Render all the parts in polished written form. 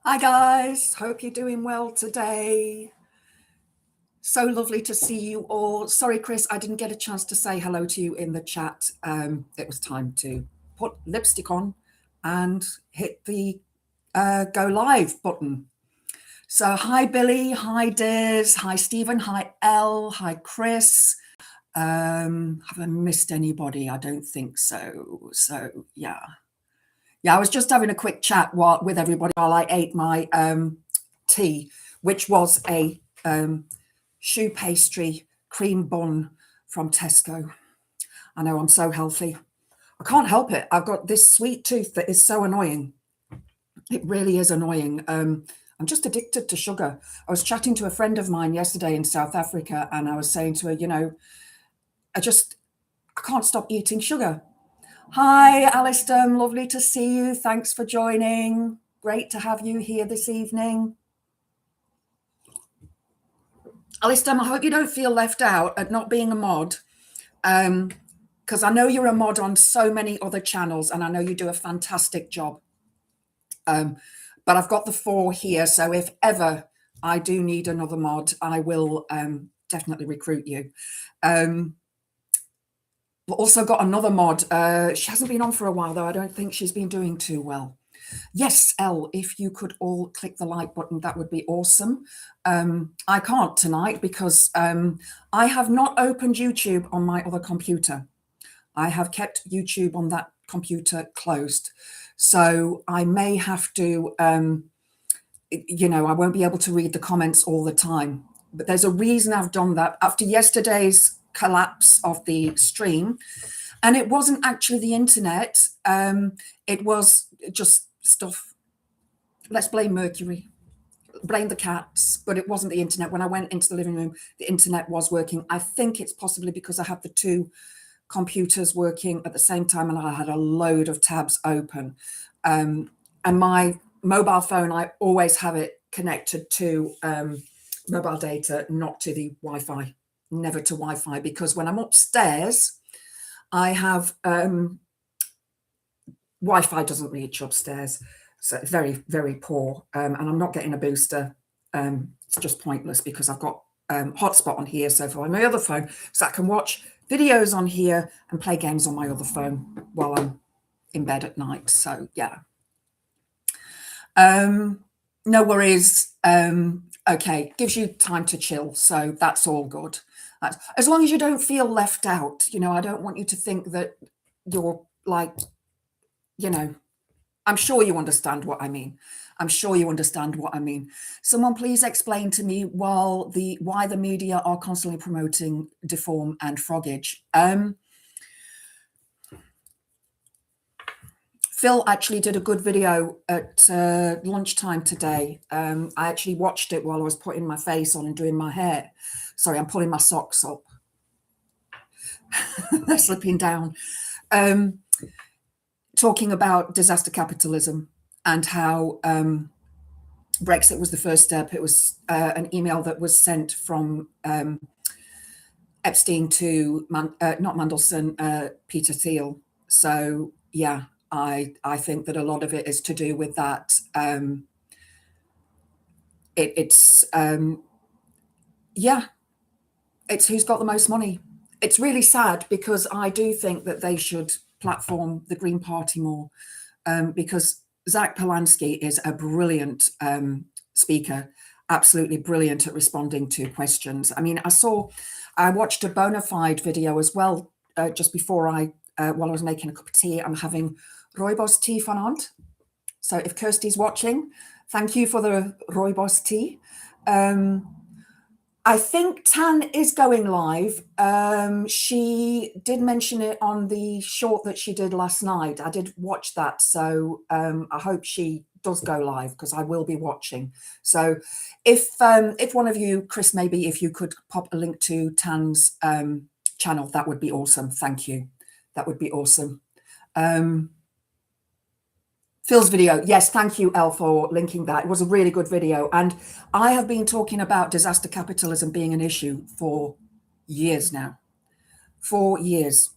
Hi guys, hope you're doing well today. So lovely to see you all. Sorry, Chris, I didn't get a chance to say hello to you in the chat. It was time to put lipstick on and hit the go live button. So hi Billy, hi Diz, hi Stephen, hi Elle, hi Chris. Have I missed anybody? I don't think so. So yeah. Yeah, I was just having a quick chat with everybody while I ate my tea, which was a choux pastry cream bun from Tesco. I know, I'm so healthy. I can't help it. I've got this sweet tooth that is so annoying. It really is annoying. I'm just addicted to sugar. I was chatting to a friend of mine yesterday in South Africa, and I was saying to her, I can't stop eating sugar. Hi, Alistair. Lovely to see you. Thanks for joining. Great to have you here this evening. Alistair, I hope you don't feel left out at not being a mod, because I know you're a mod on so many other channels, and I know you do a fantastic job. But I've got the 4 here, so if ever I do need another mod, I will definitely recruit you. We've also got another mod. She hasn't been on for a while, though. I don't think she's been doing too well. Yes, Elle, if you could all click the like button, that would be awesome. I can't tonight because I have not opened YouTube on my other computer. I have kept YouTube on that computer closed. So I may have to, I won't be able to read the comments all the time. But there's a reason I've done that. After yesterday's collapse of the stream, and it wasn't actually the internet, it was just stuff. Let's blame Mercury, blame the cats, but it wasn't the internet. When I went into the living room, the internet was working. I think it's possibly because I had the 2 computers working at the same time, and I had a load of tabs open. And my mobile phone, I always have it connected to mobile data, not to the Wi-Fi, never to Wi-Fi, because when I'm upstairs, I have Wi-Fi doesn't reach upstairs, so it's very, very poor, and I'm not getting a booster. It's just pointless because I've got hotspot on here, so for my other phone, so I can watch videos on here and play games on my other phone while I'm in bed at night. So yeah, no worries. Okay, gives you time to chill, so that's all good. As long as you don't feel left out, I don't want you to think that you're like, I'm sure you understand what I mean. Someone please explain to me why the media are constantly promoting deform and froggage. Phil actually did a good video at lunchtime today. I actually watched it while I was putting my face on and doing my hair. Sorry, I'm pulling my socks up. They're slipping down. Talking about disaster capitalism and how Brexit was the first step. It was an email that was sent from Epstein to, not Mandelson, Peter Thiel. So yeah, I think that a lot of it is to do with that. It's who's got the most money. It's really sad because I do think that they should platform the Green Party more, because Zach Polanski is a brilliant speaker, absolutely brilliant at responding to questions. I mean, I watched a bona fide video as well just before while I was making a cup of tea. I'm having rooibos tea vanavond. So if Kirsty's watching, thank you for the rooibos tea. I think Tan is going live. She did mention it on the short that she did last night. I did watch that, so I hope she does go live because I will be watching. So if one of you, Chris, maybe if you could pop a link to Tan's channel, that would be awesome. Thank you. That would be awesome. Phil's video. Yes, thank you, Elle, for linking that. It was a really good video. And I have been talking about disaster capitalism being an issue for years now. 4 years.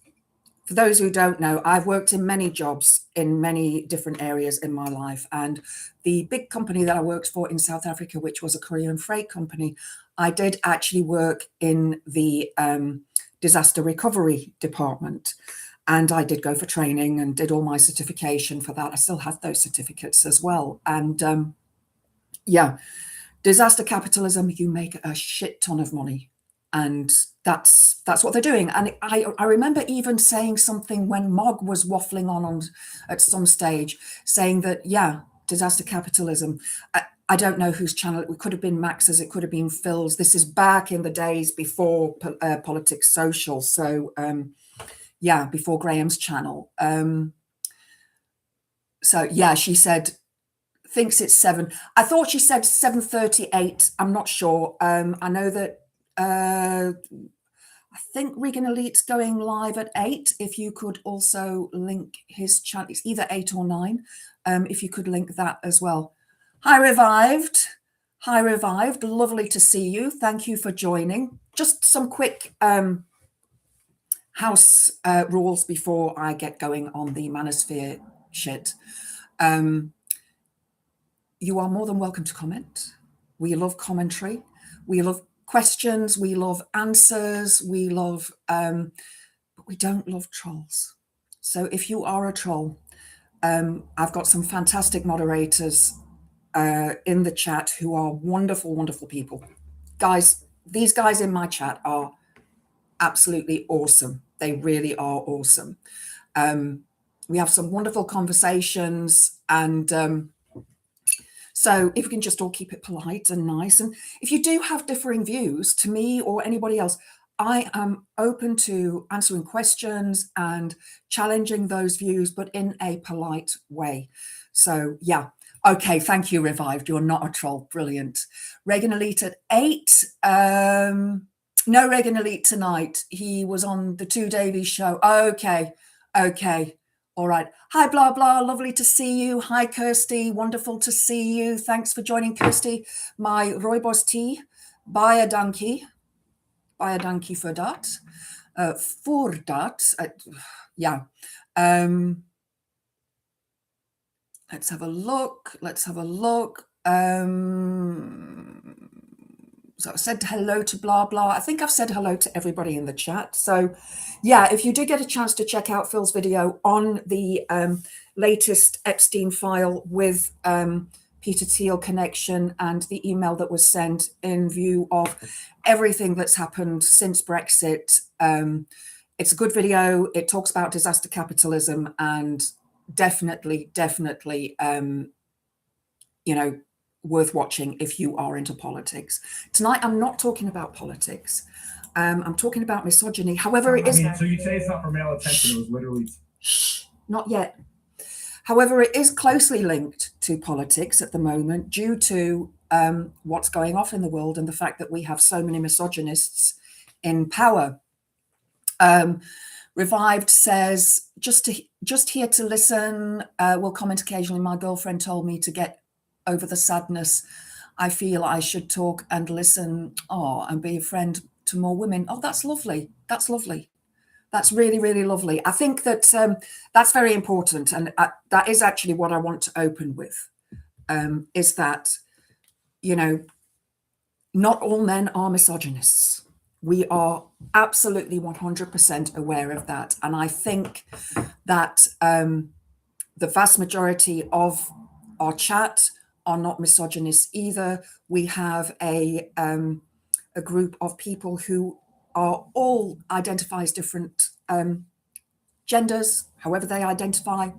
For those who don't know, I've worked in many jobs in many different areas in my life. And the big company that I worked for in South Africa, which was a Korean freight company, I did actually work in the disaster recovery department. And I did go for training and did all my certification for that. I still have those certificates as well. And yeah, disaster capitalism, you make a shit ton of money. And that's what they're doing. And I remember even saying something when Mog was waffling on at some stage, saying that, yeah, disaster capitalism. I don't know whose channel, it could have been Max's, it could have been Phil's. This is back in the days before Politics Social. So yeah, before Graham's channel. So yeah, she said, thinks it's 7. I thought she said 7:38. I'm not sure. I know that I think Regan Elite's going live at 8. If you could also link his channel, it's either 8 or 9. If you could link that as well. Hi, Revived. Hi, Revived. Lovely to see you. Thank you for joining. Just some quick house rules before I get going on the Manosphere shit. You are more than welcome to comment. We love commentary. We love questions. We love answers. We love, but we don't love trolls. So if you are a troll, I've got some fantastic moderators in the chat who are wonderful, wonderful people. Guys, these guys in my chat are absolutely awesome. They really are awesome. We have some wonderful conversations, and so if we can just all keep it polite and nice. And if you do have differing views to me or anybody else, I am open to answering questions and challenging those views, but in a polite way. So yeah. Okay, thank you, Revived. You're not a troll. Brilliant. Regan Elite at 8. No Regan Elite tonight. He was on the 2 Davies show. Okay. All right. Hi, blah, blah. Lovely to see you. Hi, Kirsty. Wonderful to see you. Thanks for joining, Kirsty. My Rooibos tea. Buy a donkey for that. For that. Yeah. Let's have a look. So I said hello to blah, blah. I think I've said hello to everybody in the chat. So yeah, if you did get a chance to check out Phil's video on the latest Epstein file with Peter Thiel connection and the email that was sent in view of everything that's happened since Brexit, it's a good video. It talks about disaster capitalism and definitely, you know, worth watching if you are into politics. Tonight, I'm not talking about politics. I'm talking about misogyny. However, it is. So you say it's not for male attention. It was literally. Not yet. However, it is closely linked to politics at the moment due to what's going off in the world and the fact that we have so many misogynists in power. Revived says, just here to listen. Will comment occasionally. My girlfriend told me to get over the sadness. I feel I should talk and listen, and be a friend to more women. Oh, that's lovely. That's lovely. That's really, really lovely. I think that that's very important. And that is actually what I want to open with, is that, you know, not all men are misogynists. We are absolutely 100% aware of that. And I think that the vast majority of our chat are not misogynists either. We have a group of people who are all identify as different genders, however they identify.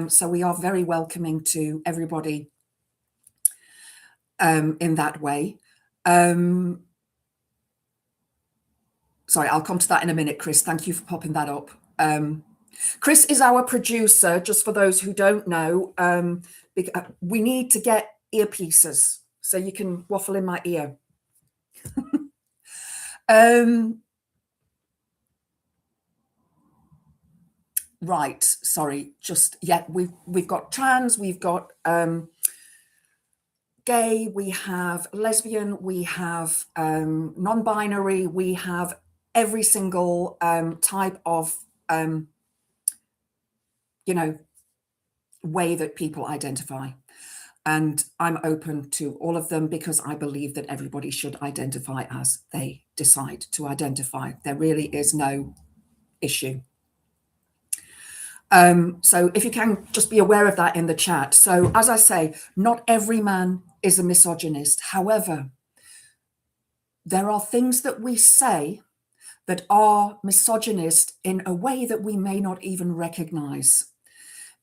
So we are very welcoming to everybody in that way. Sorry, I'll come to that in a minute, Chris. Thank you for popping that up. Chris is our producer, just for those who don't know. We need to get earpieces so you can waffle in my ear. Right, sorry, we've got trans, we've got gay, we have lesbian, we have non-binary, we have every single type of you know, way that people identify. And I'm open to all of them because I believe that everybody should identify as they decide to identify. There really is no issue. So if you can just be aware of that in the chat. So as I say, not every man is a misogynist. However, there are things that we say that are misogynist in a way that we may not even recognize.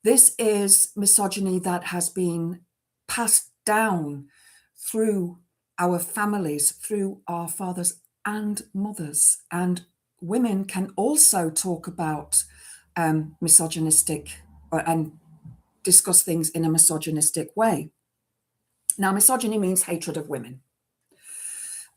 This is misogyny that has been passed down through our families, through our fathers and mothers. And women can also talk about misogynistic and discuss things in a misogynistic way. Now, misogyny means hatred of women.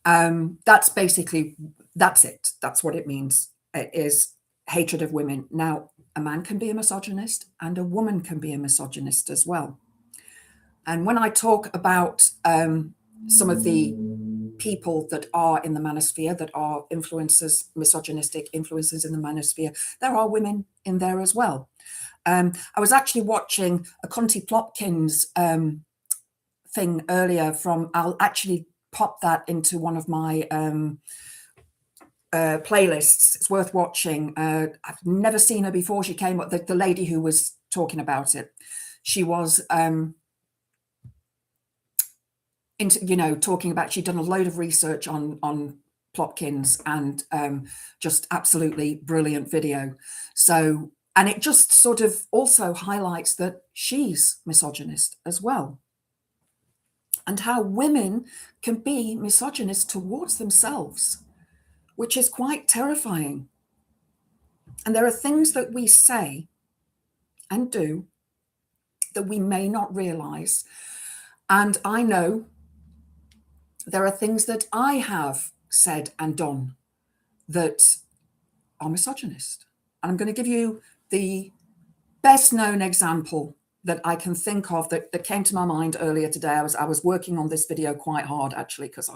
That's basically, that's it. That's what it means. It is hatred of women. Now, a man can be a misogynist and a woman can be a misogynist as well. And when I talk about some of the people that are in the manosphere, that are influencers, misogynistic influencers in the manosphere, there are women in there as well. I was actually watching a Conti Plopkins thing earlier from, I'll actually pop that into one of my playlists. It's worth watching. I've never seen her before. She came up, the lady who was talking about it. She was talking about, she'd done a load of research on Plopkins and just absolutely brilliant video. So, and it just sort of also highlights that she's misogynist as well. And how women can be misogynist towards themselves, which is quite terrifying. And there are things that we say and do that we may not realize. And I know there are things that I have said and done that are misogynist. And I'm going to give you the best known example that I can think of that came to my mind earlier today. I was working on this video quite hard, actually, because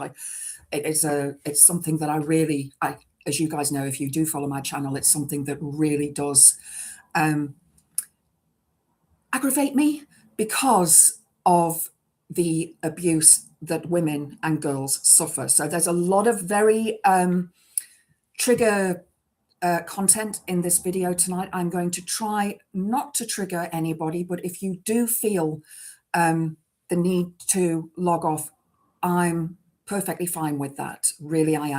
it's something that I as you guys know, if you do follow my channel, it's something that really does aggravate me because of the abuse that women and girls suffer. So there's a lot of very trigger content in this video tonight. I'm going to try not to trigger anybody, but if you do feel the need to log off, I'm perfectly fine with that. Really, I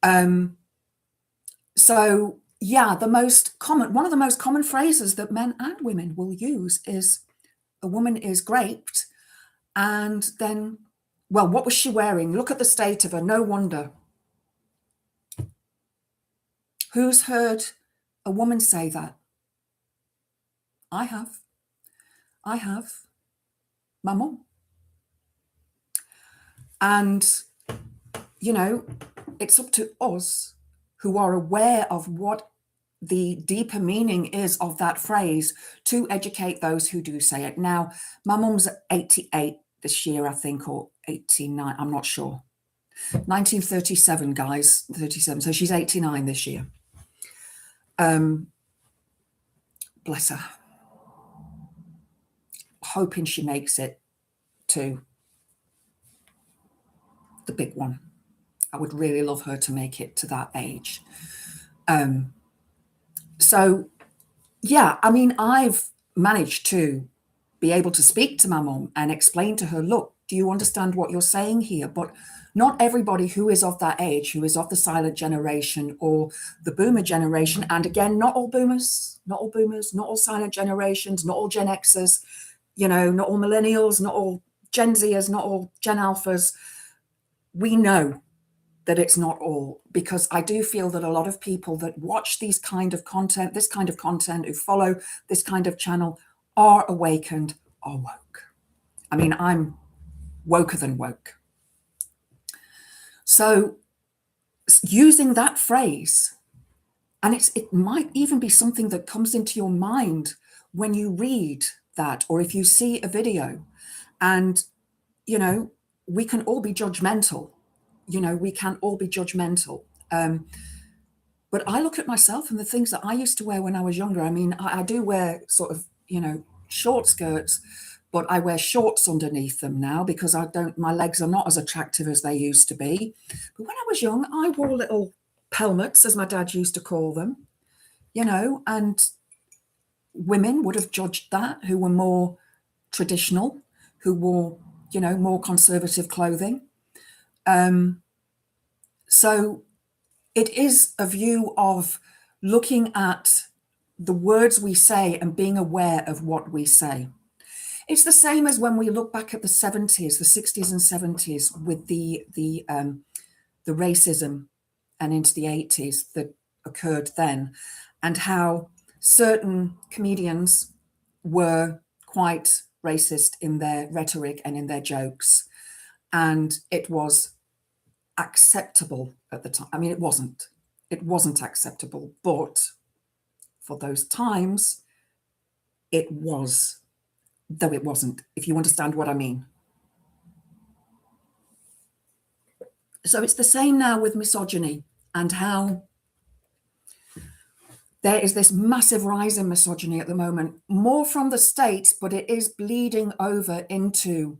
am. So yeah, one of the most common phrases that men and women will use is a woman is raped, and then, well, what was she wearing? Look at the state of her, no wonder. Who's heard a woman say that? I have. My mum. And, it's up to us who are aware of what the deeper meaning is of that phrase to educate those who do say it. Now, my mum's 88 this year, I think, or 89, I'm not sure. 1937, guys, 37. So she's 89 this year. Bless her. Hoping she makes it to the big one. I would really love her to make it to that age. So, yeah, I mean, I've managed to be able to speak to my mum and explain to her, look, do you understand what you're saying here? But not everybody who is of that age, who is of the silent generation or the boomer generation, and again, not all boomers, not all silent generations, not all Gen Xers, not all millennials, not all Gen Zers, not all Gen Alphas. We know that it's not all, because I do feel that a lot of people that watch this kind of content, who follow this kind of channel, are awakened, are woke. I mean, I'm woker than woke. So using that phrase, and it might even be something that comes into your mind when you read that, or if you see a video, and, we can all be judgmental. We can all be judgmental. But I look at myself and the things that I used to wear when I was younger. I mean, I do wear sort of, short skirts, but I wear shorts underneath them now because my legs are not as attractive as they used to be. But when I was young, I wore little pelmets, as my dad used to call them, and women would have judged that who were more traditional, who wore, more conservative clothing. So it is a view of looking at the words we say and being aware of what we say. It's the same as when we look back at the 70s, the 60s and 70s with the racism and into the 80s that occurred then, and how certain comedians were quite racist in their rhetoric and in their jokes. And it was acceptable at the time. I mean, it wasn't acceptable, but for those times, it was, though it wasn't, if you understand what I mean. So it's the same now with misogyny and how there is this massive rise in misogyny at the moment, more from the States, but it is bleeding over into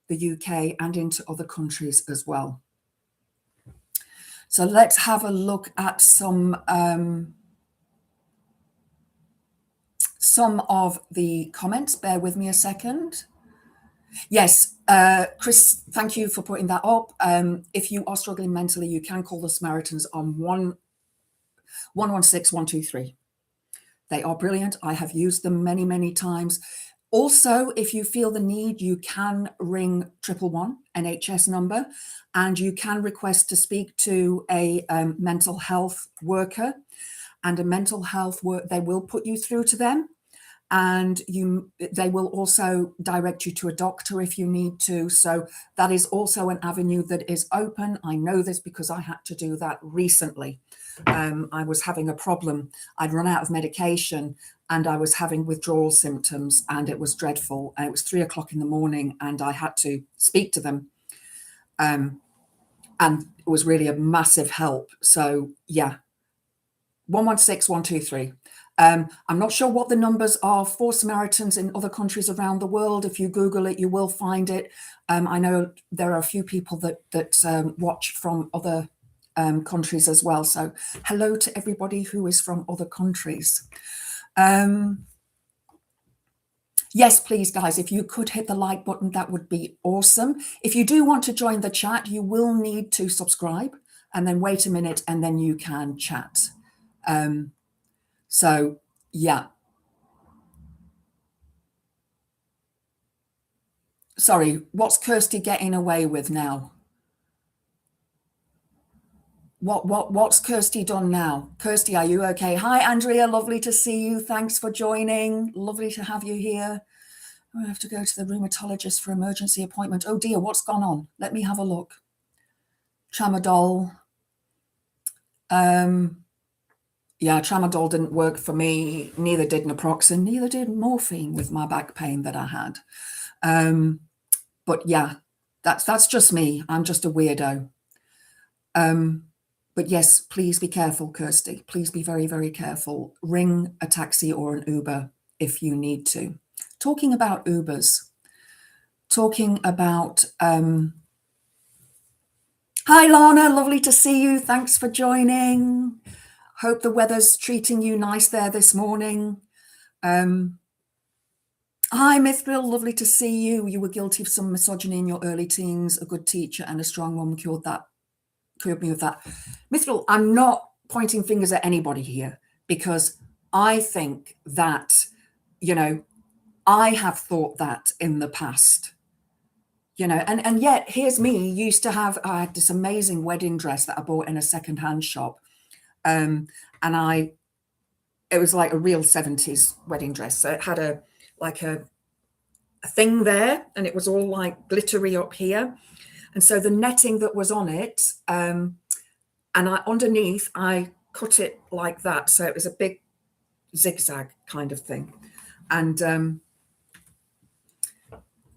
the UK and into other countries as well. So let's have a look at some of the comments. Bear with me a second. Yes, Chris, thank you for putting that up. If you are struggling mentally, you can call the Samaritans on 116 123. They are brilliant. I have used them many, many times. Also, if you feel the need, you can ring 111 NHS number, and you can request to speak to a mental health worker, and a mental health worker, they will put you through to them. And they will also direct you to a doctor if you need to. So that is also an avenue that is open. I know this because I had to do that recently. I was having a problem. I'd run out of medication and I was having withdrawal symptoms and it was dreadful. And it was 3 o'clock in the morning and I had to speak to them. And it was really a massive help. So yeah, 116 123. I'm not sure what the numbers are for Samaritans in other countries around the world. If you Google it, you will find it. I know there are a few people that watch from other countries as well. So hello to everybody who is from other countries. Yes, please, guys, if you could hit the like button, that would be awesome. If you do want to join the chat, you will need to subscribe and then wait a minute and then you can chat. So, yeah. Sorry, what's Kirsty getting away with now? What's Kirsty done now? Kirsty, are you okay? Hi, Andrea, lovely to see you. Thanks for joining. Lovely to have you here. I have to go to the rheumatologist for emergency appointment. Oh dear, what's gone on? Let me have a look. Tramadol. Yeah, tramadol didn't work for me. Neither did naproxen. Neither did morphine with my back pain that I had. But yeah, that's just me. I'm just a weirdo. But yes, please be careful, Kirsty. Please be very, very careful. Ring a taxi or an Uber if you need to. Talking about Ubers, talking about... Hi, Lana, lovely to see you. Thanks for joining. Hope the weather's treating you nice there this morning. Hi, Mithril, lovely to see you. You were guilty of some misogyny in your early teens. A good teacher and a strong woman cured me of that. Mithril, I'm not pointing fingers at anybody here because I think that, I have thought that in the past. And yet here's me I had this amazing wedding dress that I bought in a secondhand shop. And it was like a real 70s wedding dress. So it had a thing there and it was all like glittery up here. And so the netting that was on it, and underneath I cut it like that. So it was a big zigzag kind of thing. And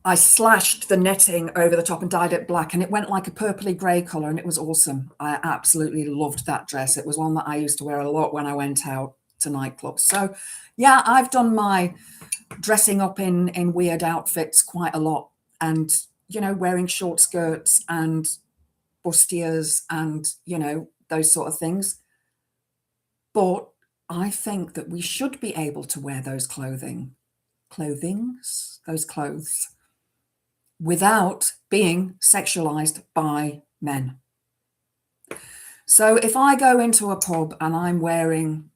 I slashed the netting over the top and dyed it black, and it went like a purpley grey colour, and it was awesome. I absolutely loved that dress. It was one that I used to wear a lot when I went out to nightclubs. So yeah, I've done my dressing up in weird outfits quite a lot, and you know, wearing short skirts and bustiers and you know, those sort of things. But I think that we should be able to wear those those clothes without being sexualized by men. So if I go into a pub and I'm wearing,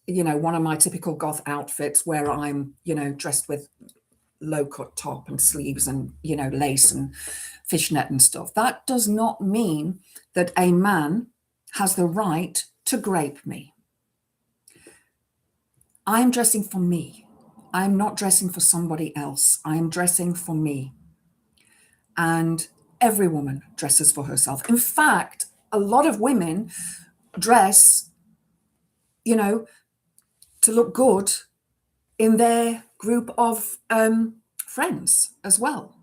you know, one of my typical goth outfits where I'm, you know, dressed with low cut top and sleeves and, you know, lace and fishnet and stuff, that does not mean that a man has the right to grape me. I'm dressing for me. I'm not dressing for somebody else. I'm dressing for me. And every woman dresses for herself. In fact, a lot of women dress, you know, to look good in their group of friends as well.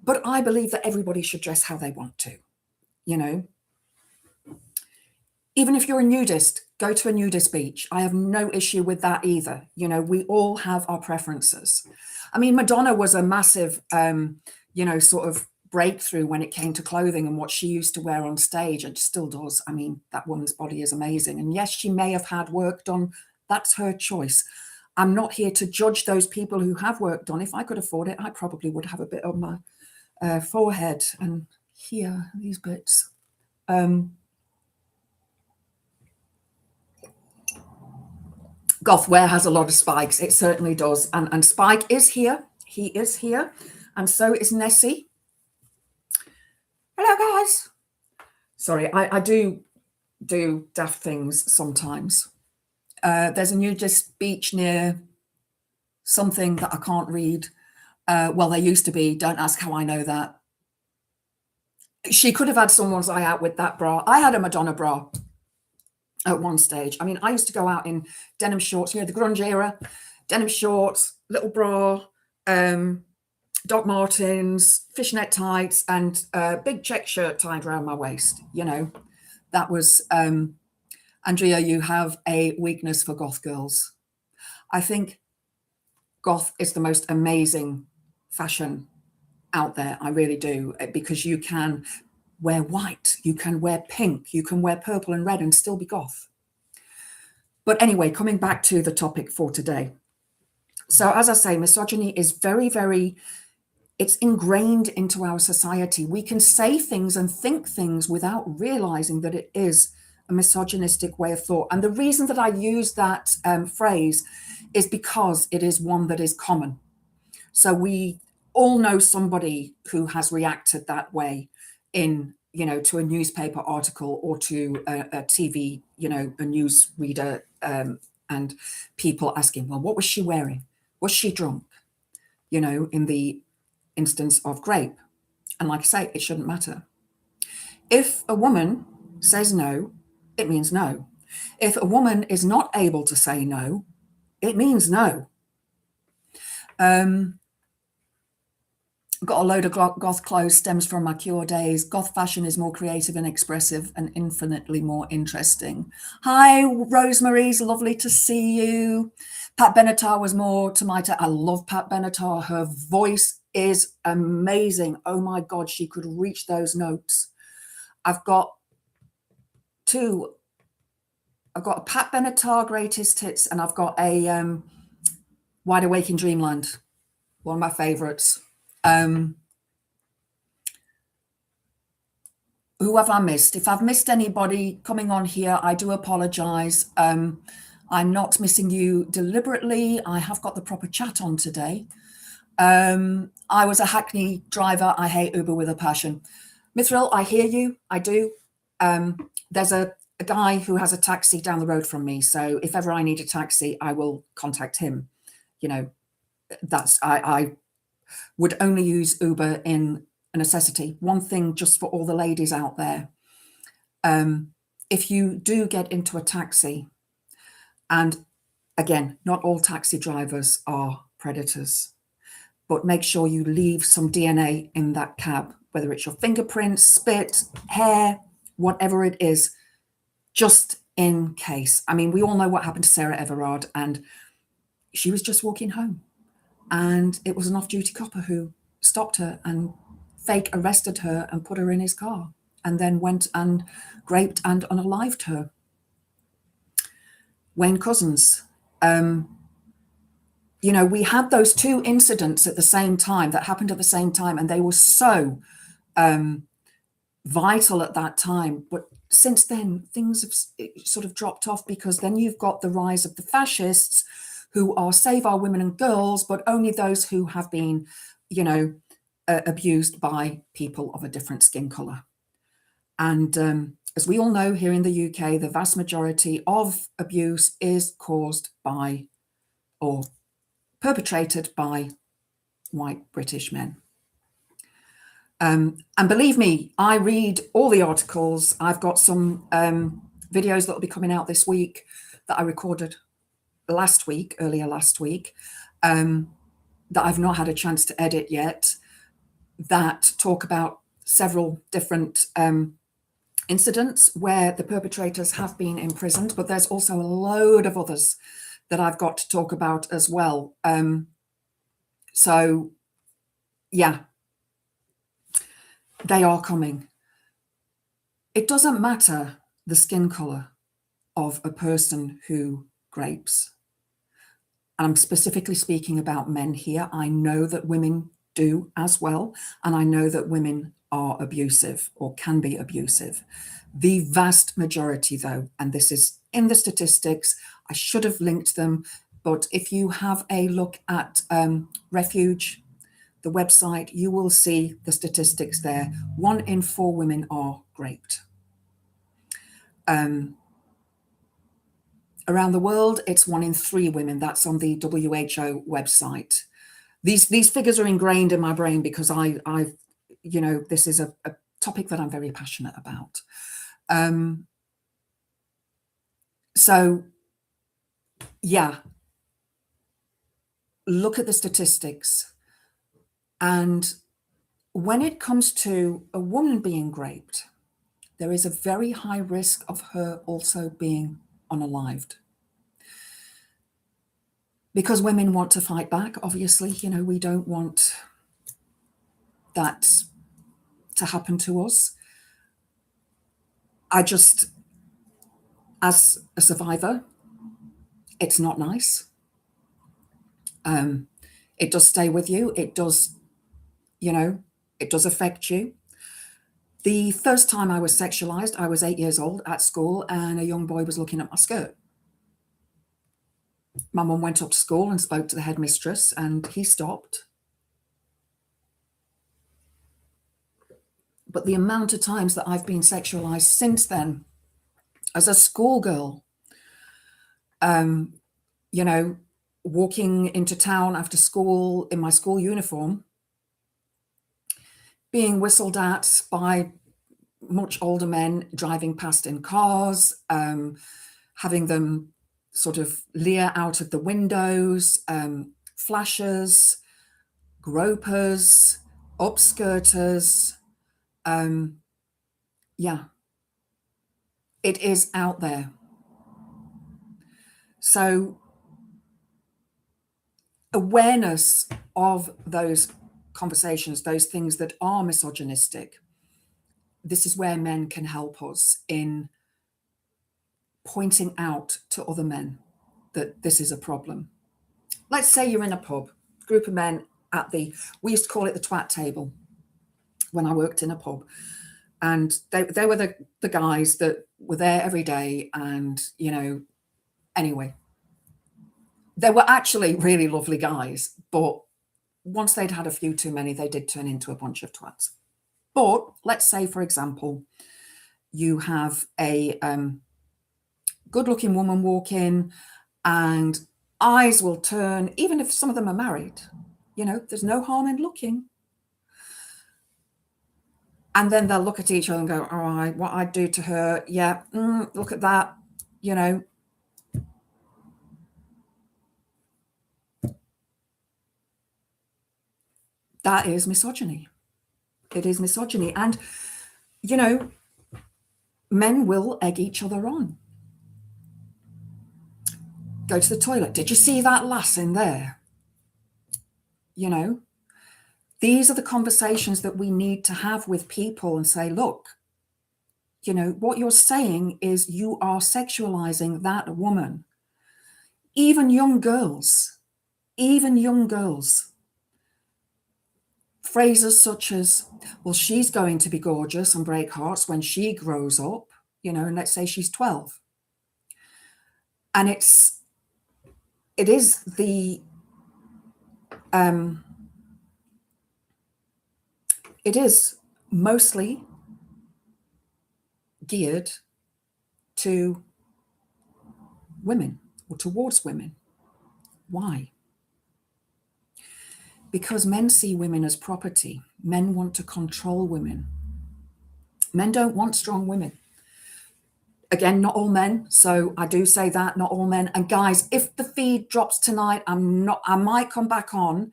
But I believe that everybody should dress how they want to, you know. Even if you're a nudist, go to a nudist beach. I have no issue with that either. You know, we all have our preferences. I mean, Madonna was a massive, you know, sort of breakthrough when it came to clothing and what she used to wear on stage, and still does. I mean, that woman's body is amazing. And yes, she may have had work done. That's her choice. I'm not here to judge those people who have work done. If I could afford it, I probably would have a bit on my forehead and here, these bits. Gothwear has a lot of spikes. It certainly does. And Spike is here. He is here. And so is Nessie. Hello, guys. Sorry, I do daft things sometimes. There's a nudist beach near something that I can't read. Well, there used to be. Don't ask how I know that. She could have had someone's eye out with that bra. I had a Madonna bra at one stage. I mean, I used to go out in denim shorts, you know, the grunge era, denim shorts, little bra, Doc Martens, fishnet tights, and a big check shirt tied around my waist. You know, that was, Andrea, you have a weakness for goth girls. I think goth is the most amazing fashion out there. I really do, because you can wear white, you can wear pink, you can wear purple and red and still be goth. But anyway, coming back to the topic for today. So as I say, misogyny is very, very, it's ingrained into our society. We can say things and think things without realizing that it is a misogynistic way of thought. And the reason that I use that phrase is because it is one that is common. So we all know somebody who has reacted that way in, you know, to a newspaper article or to a TV, you know, a news reader, and people asking, well, what was she wearing? Was she drunk? You know, in the instance of grape. And like I say, it shouldn't matter. If a woman says no, it means no. If a woman is not able to say no, it means no. Got a load of goth clothes, stems from my cure days. Goth fashion is more creative and expressive and infinitely more interesting. Hi, Rosemary's, lovely to see you. Pat Benatar was more to my I love Pat Benatar. Her voice is amazing. Oh my God, she could reach those notes. I've got two. I've got a Pat Benatar Greatest Hits, and I've got a Wide Awake in Dreamland, one of my favorites. Who have I missed? If I've missed anybody coming on here, I do apologize. I'm not missing you deliberately. I have got the proper chat on today. I was a Hackney driver. I hate Uber with a passion. Mithril, I hear you. I do. There's a guy who has a taxi down the road from me. So if ever I need a taxi, I will contact him. You know, that's, I would only use Uber in a necessity. One thing just for all the ladies out there. If you do get into a taxi, and again, not all taxi drivers are predators, but make sure you leave some DNA in that cab, whether it's your fingerprints, spit, hair, whatever it is, just in case. I mean, we all know what happened to Sarah Everard, and she was just walking home, and it was an off-duty copper who stopped her and fake arrested her and put her in his car, and then went and raped and unalived her. Wayne Couzens. You know, we had those two incidents at the same time that happened at the same time, and they were so vital at that time. But since then, things have sort of dropped off, because then you've got the rise of the fascists who are save our women and girls, but only those who have been, you know, abused by people of a different skin color. And as we all know, here in the UK, the vast majority of abuse is caused by or perpetrated by white British men. And believe me, I read all the articles. I've got some videos that will be coming out this week that I recorded earlier last week, that I've not had a chance to edit yet, that talk about several different incidents where the perpetrators have been imprisoned, but there's also a load of others that I've got to talk about as well. So yeah, they are coming. It doesn't matter the skin color of a person who rapes. And I'm specifically speaking about men here. I know that women do as well, and I know that women are abusive or can be abusive. The vast majority, though, and this is in the statistics, I should have linked them, but if you have a look at Refuge, the website, you will see the statistics there. 1 in 4 women are raped. Around the world, it's 1 in 3 women. That's on the WHO website. These figures are ingrained in my brain because I've, you know, this is a topic that I'm very passionate about. So yeah, look at the statistics. And when it comes to a woman being raped, there is a very high risk of her also being unalived. Because women want to fight back, obviously, you know, we don't want that to happen to us. I just, as a survivor, it's not nice. It does stay with you. It does, you know, it does affect you. The first time I was sexualized, I was 8 years old at school, and a young boy was looking at my skirt. My mum went up to school and spoke to the headmistress, and he stopped. But the amount of times that I've been sexualized since then, as a schoolgirl, you know, walking into town after school in my school uniform, being whistled at by much older men driving past in cars, having them sort of leer out of the windows, flashers, gropers, upskirters. Yeah, it is out there. So awareness of those conversations, those things that are misogynistic, this is where men can help us in pointing out to other men that this is a problem. Let's say you're in a pub, group of men at we used to call it the twat table when I worked in a pub. And they were the guys that were there every day. And, you know, anyway, they were actually really lovely guys. But once they'd had a few too many, they did turn into a bunch of twats. But let's say, for example, you have a good-looking woman walk in, and eyes will turn, even if some of them are married. You know, there's no harm in looking. And then they'll look at each other and go, all right, what I'd do to her, yeah, look at that, you know. That is misogyny. It is misogyny. And, you know, men will egg each other on. Go to the toilet. Did you see that lass in there? You know, these are the conversations that we need to have with people and say, look, you know, what you're saying is you are sexualizing that woman. Even young girls, phrases such as, well, she's going to be gorgeous and break hearts when she grows up, you know, and let's say she's 12. And it is the, it is mostly geared to women or towards women. Why? Because men see women as property. Men want to control women. Men don't want strong women. Again, not all men. So I do say that, not all men. And guys, if the feed drops tonight, I might come back on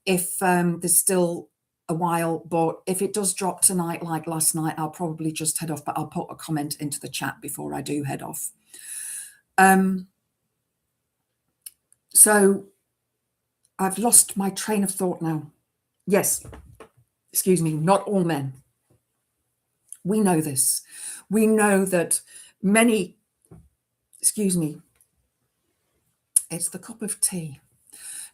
if there's still a while, but if it does drop tonight, like last night, I'll probably just head off, but I'll put a comment into the chat before I do head off. So I've lost my train of thought now. Yes, excuse me, not all men. We know this. We know that many, excuse me, it's the cup of tea.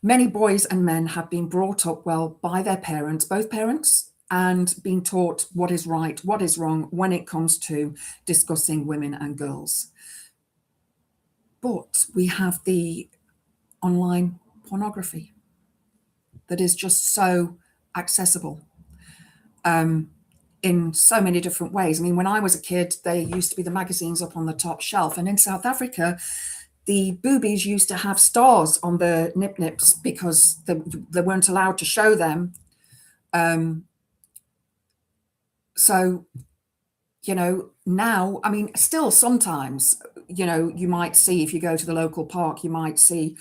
Many boys and men have been brought up well by their parents, both parents, and been taught what is right, what is wrong when it comes to discussing women and girls. But we have the online pornography that is just so accessible in so many different ways. I mean, when I was a kid, there used to be the magazines up on the top shelf. And in South Africa, the boobies used to have stars on the nip-nips because they weren't allowed to show them. So, you know, now, I mean, still sometimes, you know, you might see, if you go to the local park, you might see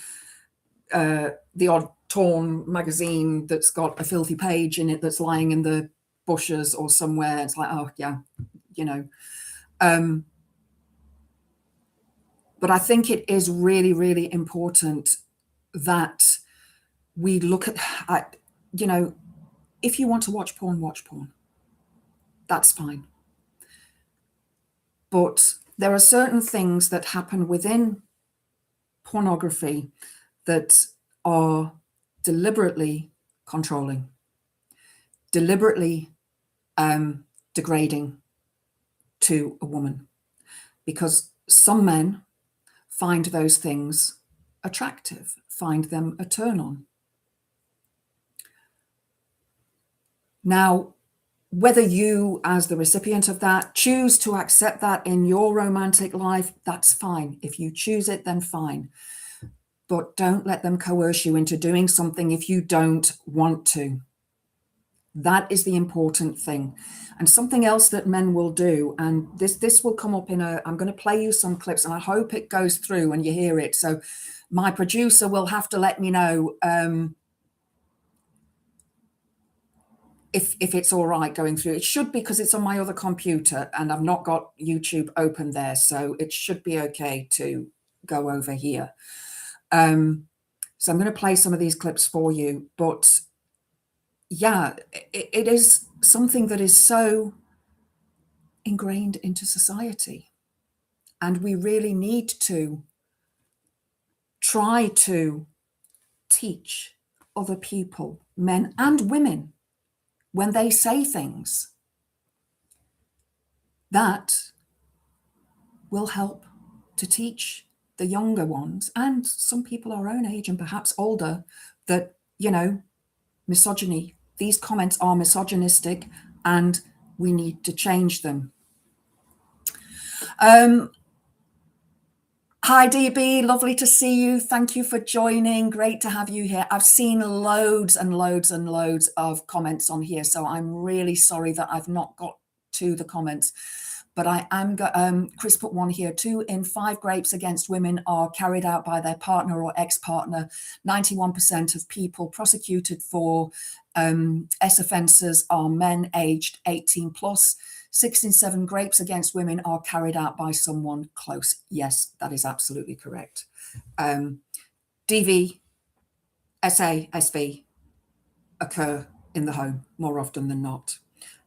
the odd torn magazine that's got a filthy page in it that's lying in the bushes or somewhere. It's like, oh yeah, you know. But I think it is really, really important that we look at, you know, if you want to watch porn, watch porn. That's fine. But there are certain things that happen within pornography that are deliberately controlling, deliberately degrading to a woman, because some men find those things attractive, find them a turn on. Now, whether you, as the recipient of that, choose to accept that in your romantic life, that's fine. If you choose it, then fine. But don't let them coerce you into doing something if you don't want to. That is the important thing. And something else that men will do, and this will come up I'm going to play you some clips, and I hope it goes through and you hear it. So my producer will have to let me know if it's all right going through. It should be, because it's on my other computer and I've not got YouTube open there. So it should be okay to go over here. So I'm going to play some of these clips for you. But yeah, it is something that is so ingrained into society. And we really need to try to teach other people, men and women, when they say things, that will help to teach the younger ones, and some people our own age and perhaps older, that, you know, misogyny, these comments are misogynistic and we need to change them. Hi, DB, lovely to see you. Thank you for joining. Great to have you here. I've seen loads and loads and loads of comments on here, so I'm really sorry that I've not got to the comments. but I am, Chris put one here, 2 in 5 rapes against women are carried out by their partner or ex-partner. 91% of people prosecuted for S offences are men aged 18 plus. 6 in 7 rapes against women are carried out by someone close. Yes, that is absolutely correct. DV, SA, SV occur in the home more often than not.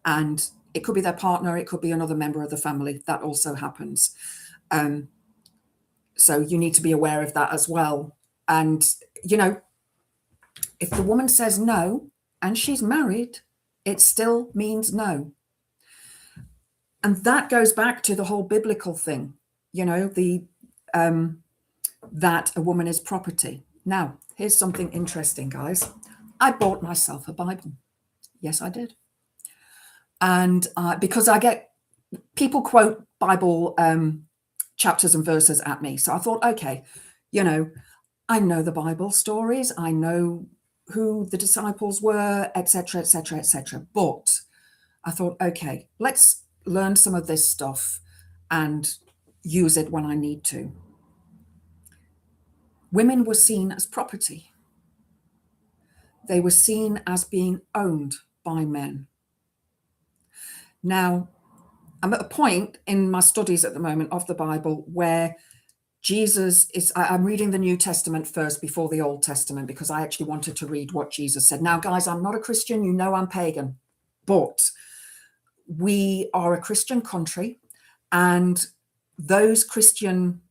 And it could be their partner, it could be another member of the family. That also happens. So you need to be aware of that as well. And, you know, if the woman says no and she's married, it still means no. And that goes back to the whole biblical thing, you know, the that a woman is property. Now, here's something interesting, guys. I bought myself a Bible. Yes, I did. And because I get people quote Bible chapters and verses at me. So I thought, okay, you know, I know the Bible stories. I know who the disciples were, etc., etc., etc. But I thought, okay, let's learn some of this stuff and use it when I need to. Women were seen as property. They were seen as being owned by men. Now, I'm at a point in my studies at the moment of the Bible where Jesus is, I'm reading the New Testament first before the Old Testament because I actually wanted to read what Jesus said. Now, guys, I'm not a Christian. You know I'm pagan. But we are a Christian country, and those Christian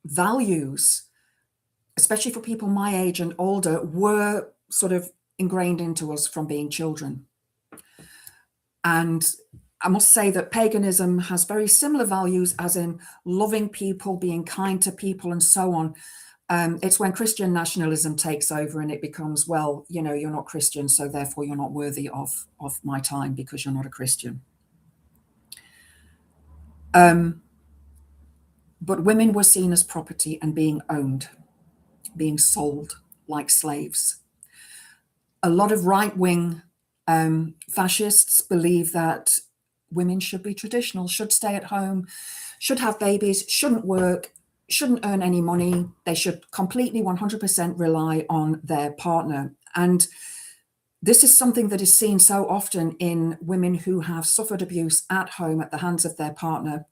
values, especially for people my age and older, were sort of ingrained into us from being children. And I must say that paganism has very similar values, as in loving people, being kind to people, and so on. It's when Christian nationalism takes over and it becomes, well, you know, you're not Christian, so therefore you're not worthy of my time because you're not a Christian. But women were seen as property and being owned, being sold like slaves. A lot of right-wing fascists believe that women should be traditional, should stay at home, should have babies, shouldn't work, shouldn't earn any money. They should completely 100% rely on their partner. And this is something that is seen so often in women who have suffered abuse at home at the hands of their partner.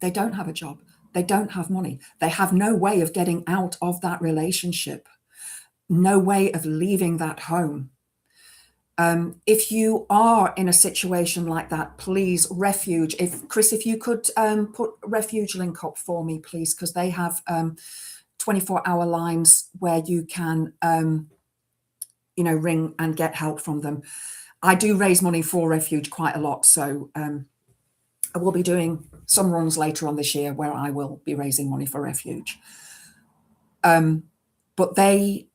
They don't have a job. They don't have money. They have no way of getting out of that relationship, no way of leaving that home. If you are in a situation like that, please, Refuge. Chris, if you could put Refuge link up for me, please, because they have 24-hour lines where you can, you know, ring and get help from them. I do raise money for Refuge quite a lot, so I will be doing some runs later on this year where I will be raising money for Refuge. But they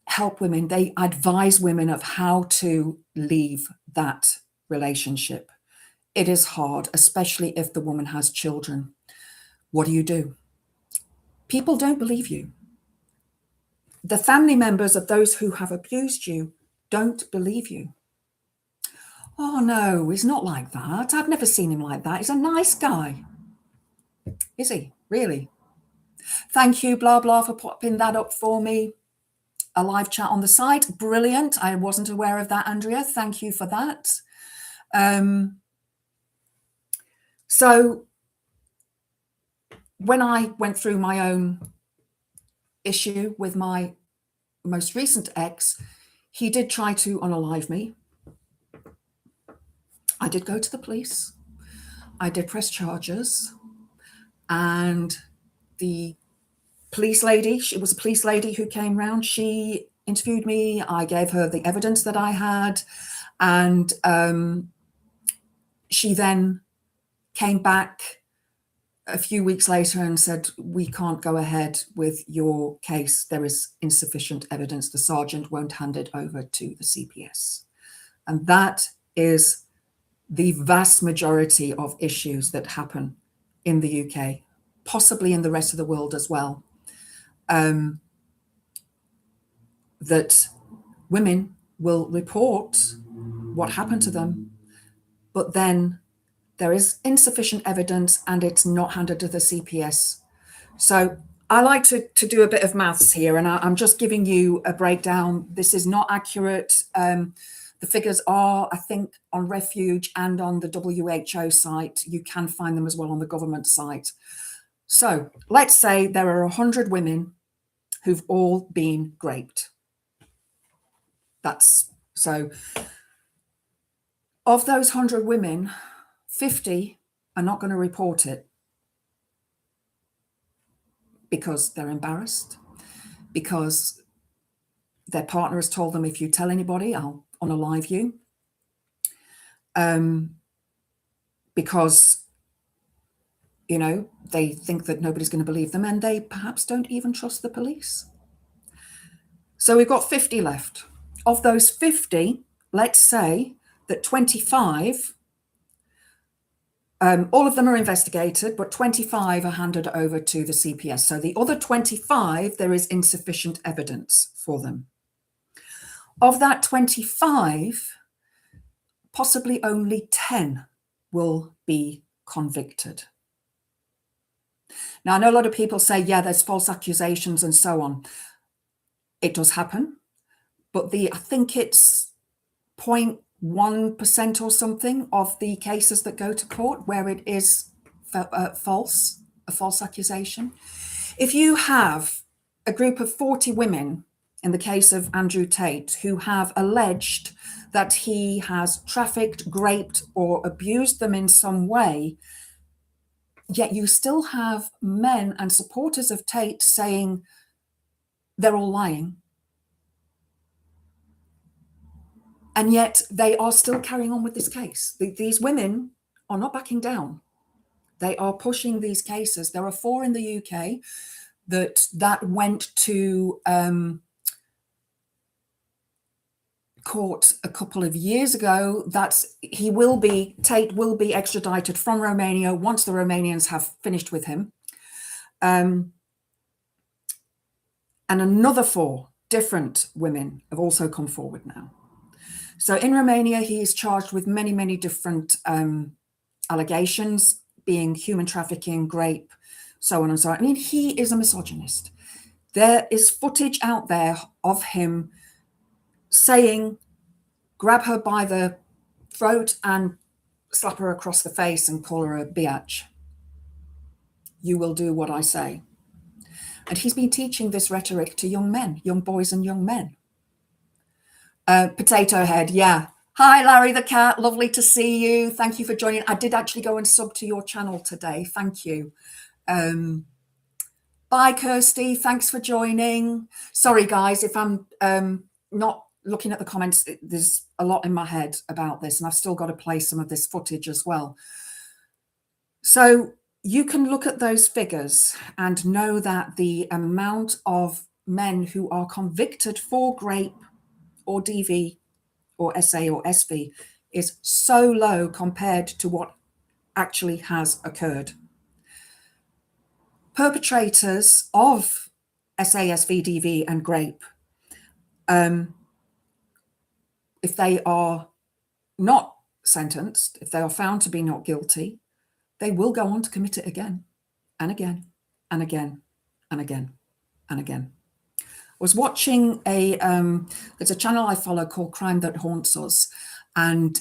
help women, they advise women of how to leave that relationship. It is hard, especially if the woman has children. What do? People don't believe you. The family members of those who have abused you don't believe you. Oh no, he's not like that. I've never seen him like that. He's a nice guy. Is he? Really? Thank you, blah, blah, for popping that up for me. A live chat on the side. Brilliant. I wasn't aware of that, Andrea. Thank you for that. So when I went through my own issue with my most recent ex, he did try to unalive me. I did go to the police. I did press charges. And the police lady, it was a police lady who came round. She interviewed me. I gave her the evidence that I had. And she then came back a few weeks later and said, we can't go ahead with your case. There is insufficient evidence. The sergeant won't hand it over to the CPS. And that is the vast majority of issues that happen in the UK, possibly in the rest of the world as well. That women will report what happened to them, but then there is insufficient evidence and it's not handed to the CPS. So I like to do a bit of maths here, and I'm just giving you a breakdown. This is not accurate. The figures are, I think, on Refuge and on the WHO site. You can find them as well on the government site. So let's say there are 100 women who've all been raped. That's so. Of those 100 women, 50 are not going to report it because they're embarrassed, because their partner has told them, if you tell anybody, I'll unalive you. Because, you know, they think that nobody's going to believe them, and they perhaps don't even trust the police. So we've got 50 left. Of those 50, let's say that 25, all of them are investigated, but 25 are handed over to the CPS. So the other 25, there is insufficient evidence for them. Of that 25, possibly only 10 will be convicted. Now, I know a lot of people say, yeah, there's false accusations and so on. It does happen, but I think it's 0.1% or something of the cases that go to court where it is a false accusation. If you have a group of 40 women, in the case of Andrew Tate, who have alleged that he has trafficked, raped, or abused them in some way, yet you still have men and supporters of Tate saying they're all lying. And yet they are still carrying on with this case. These women are not backing down. They are pushing these cases. There are 4 in the UK that went to court a couple of years ago. Tate will be extradited from Romania once the Romanians have finished with him. And another 4 different women have also come forward now. So in Romania, he is charged with many, many different allegations, being human trafficking, rape, so on and so on. I mean, he is a misogynist. There is footage out there of him saying, grab her by the throat and slap her across the face and call her a biatch. You will do what I say. And he's been teaching this rhetoric to young men, young boys and young men. Potato Head, yeah. Hi, Larry the cat. Lovely to see you. Thank you for joining. I did actually go and sub to your channel today. Thank you. Bye, Kirsty. Thanks for joining. Sorry, guys, if I'm not looking at the comments. There's a lot in my head about this, and I've still got to play some of this footage as well. So you can look at those figures and know that the amount of men who are convicted for rape or DV or SA or SV is so low compared to what actually has occurred. Perpetrators of SA, SV, DV and rape, if they are not sentenced, if they are found to be not guilty, they will go on to commit it again and again and again and again and again. I was watching there's a channel I follow called Crime That Haunts Us, and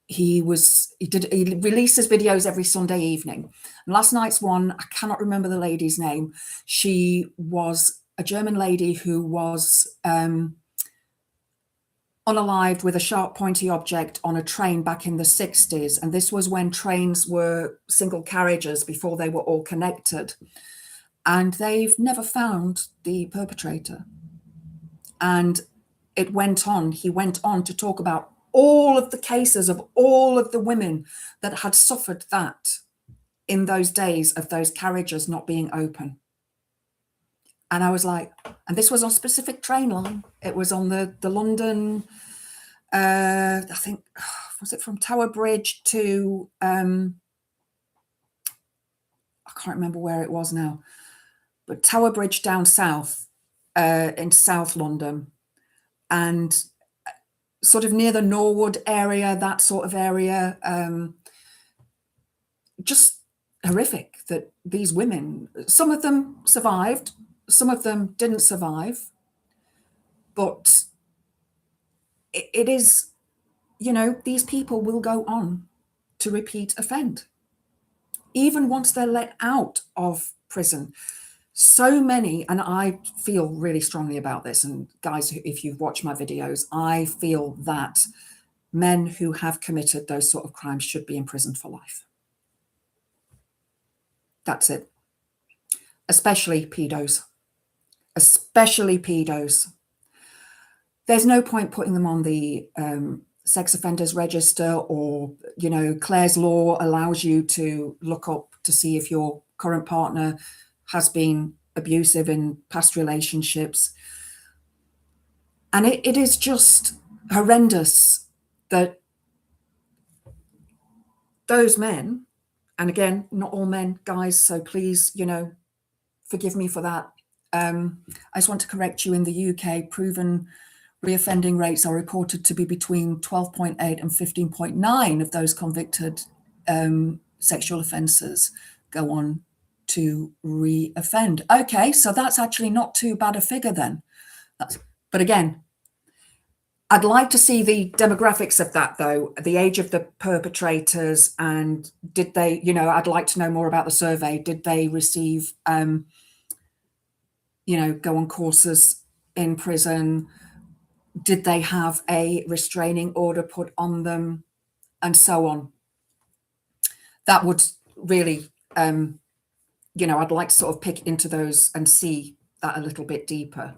he releases videos every Sunday evening. And last night's one, I cannot remember the lady's name. She was a German lady who was unalived with a sharp pointy object on a train back in the 60s. And this was when trains were single carriages before they were all connected. And they've never found the perpetrator. And it went on. He went on to talk about all of the cases of all of the women that had suffered that in those days of those carriages not being open. And I was like, and this was on a specific train line. It was on the London, I think, was it from Tower Bridge to, I can't remember where it was now, but Tower Bridge down south, in South London. And sort of near the Norwood area, that sort of area. Just horrific that these women, some of them survived, some of them didn't survive, but it is, you know, these people will go on to repeat offend, even once they're let out of prison. So many, and I feel really strongly about this, and guys, if you've watched my videos, I feel that men who have committed those sort of crimes should be imprisoned for life. That's it. Especially pedos. Especially pedos. There's no point putting them on the sex offenders register, or, you know, Clare's Law allows you to look up to see if your current partner has been abusive in past relationships. And it is just horrendous that those men, and again, not all men, guys, so please, you know, forgive me for that. I just want to correct you. In the UK, proven reoffending rates are reported to be between 12.8 and 15.9 of those convicted sexual offences go on to reoffend. Okay, so that's actually not too bad a figure then. But again, I'd like to see the demographics of that, though, the age of the perpetrators, and did they, you know, I'd like to know more about the survey. Did they receive, you know, go on courses in prison? Did they have a restraining order put on them, and so on? That would really, you know, I'd like to sort of pick into those and see that a little bit deeper.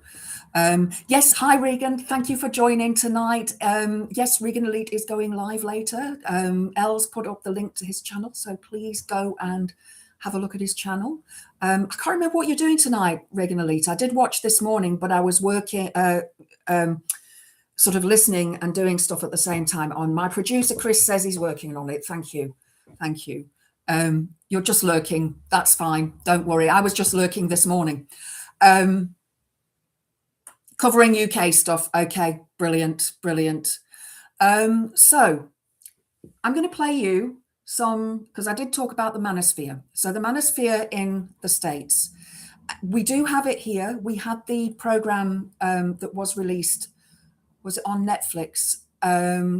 Yes, hi Regan, thank you for joining tonight. Yes, Regan Elite is going live later. Elle's put up the link to his channel, so please go and have a look at his channel. I can't remember what you're doing tonight, Regan Elite. I did watch this morning, but I was working, sort of listening and doing stuff at the same time on. My producer Chris says he's working on it. Thank you. Thank you. You're just lurking. That's fine. Don't worry. I was just lurking this morning. Covering UK stuff. Okay, brilliant, brilliant. So I'm going to play you some, because I did talk about the Manosphere. So the Manosphere in the States, we do have it here. We had the program that was released, was it on Netflix,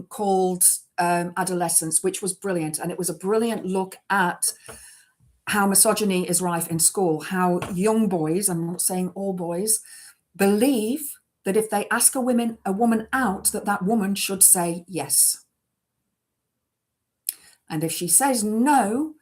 called Adolescence, which was brilliant. And it was a brilliant look at how misogyny is rife in school, how young boys, I'm not saying all boys, believe that if they ask a woman out, that woman should say yes. And if she says no,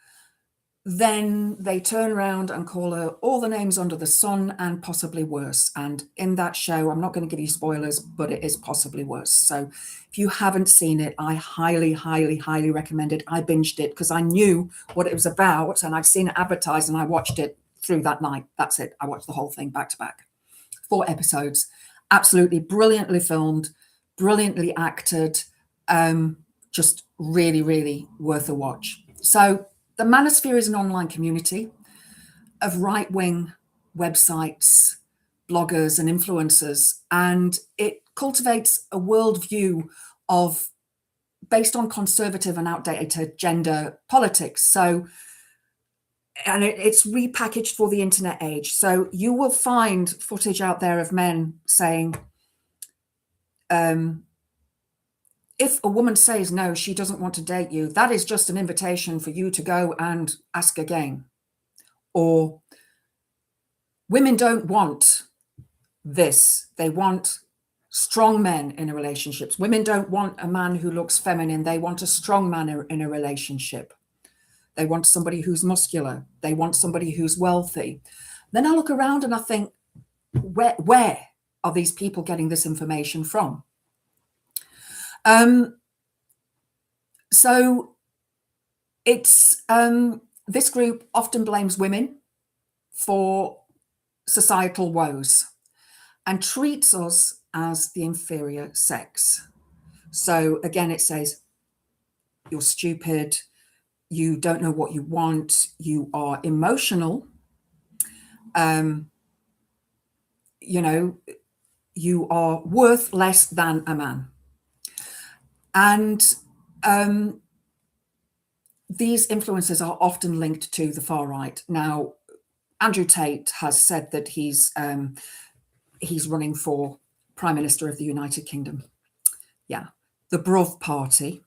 then they turn around and call her all the names under the sun and possibly worse. And in that show, I'm not going to give you spoilers, but it is possibly worse. So if you haven't seen it, I highly, highly, highly recommend it. I binged it because I knew what it was about, and I'd seen it advertised, and I watched it through that night. That's it. I watched the whole thing back to back. 4 episodes. Absolutely brilliantly filmed, brilliantly acted, just really, really worth a watch. So the Manosphere is an online community of right-wing websites, bloggers and influencers, and it cultivates a worldview of based on conservative and outdated gender politics. So, and it's repackaged for the internet age. So you will find footage out there of men saying, if a woman says no, she doesn't want to date you, that is just an invitation for you to go and ask again. Or women don't want this. They want strong men in a relationship. Women don't want a man who looks feminine. They want a strong man in a relationship. They want somebody who's muscular. They want somebody who's wealthy. Then I look around and I think, where are these people getting this information from? So it's this group often blames women for societal woes and treats us as the inferior sex. So again, it says, you're stupid, you don't know what you want, you are emotional, you know, you are worth less than a man. And these influences are often linked to the far right. Now, Andrew Tate has said that he's running for Prime Minister of the United Kingdom. Yeah, the Bruv Party.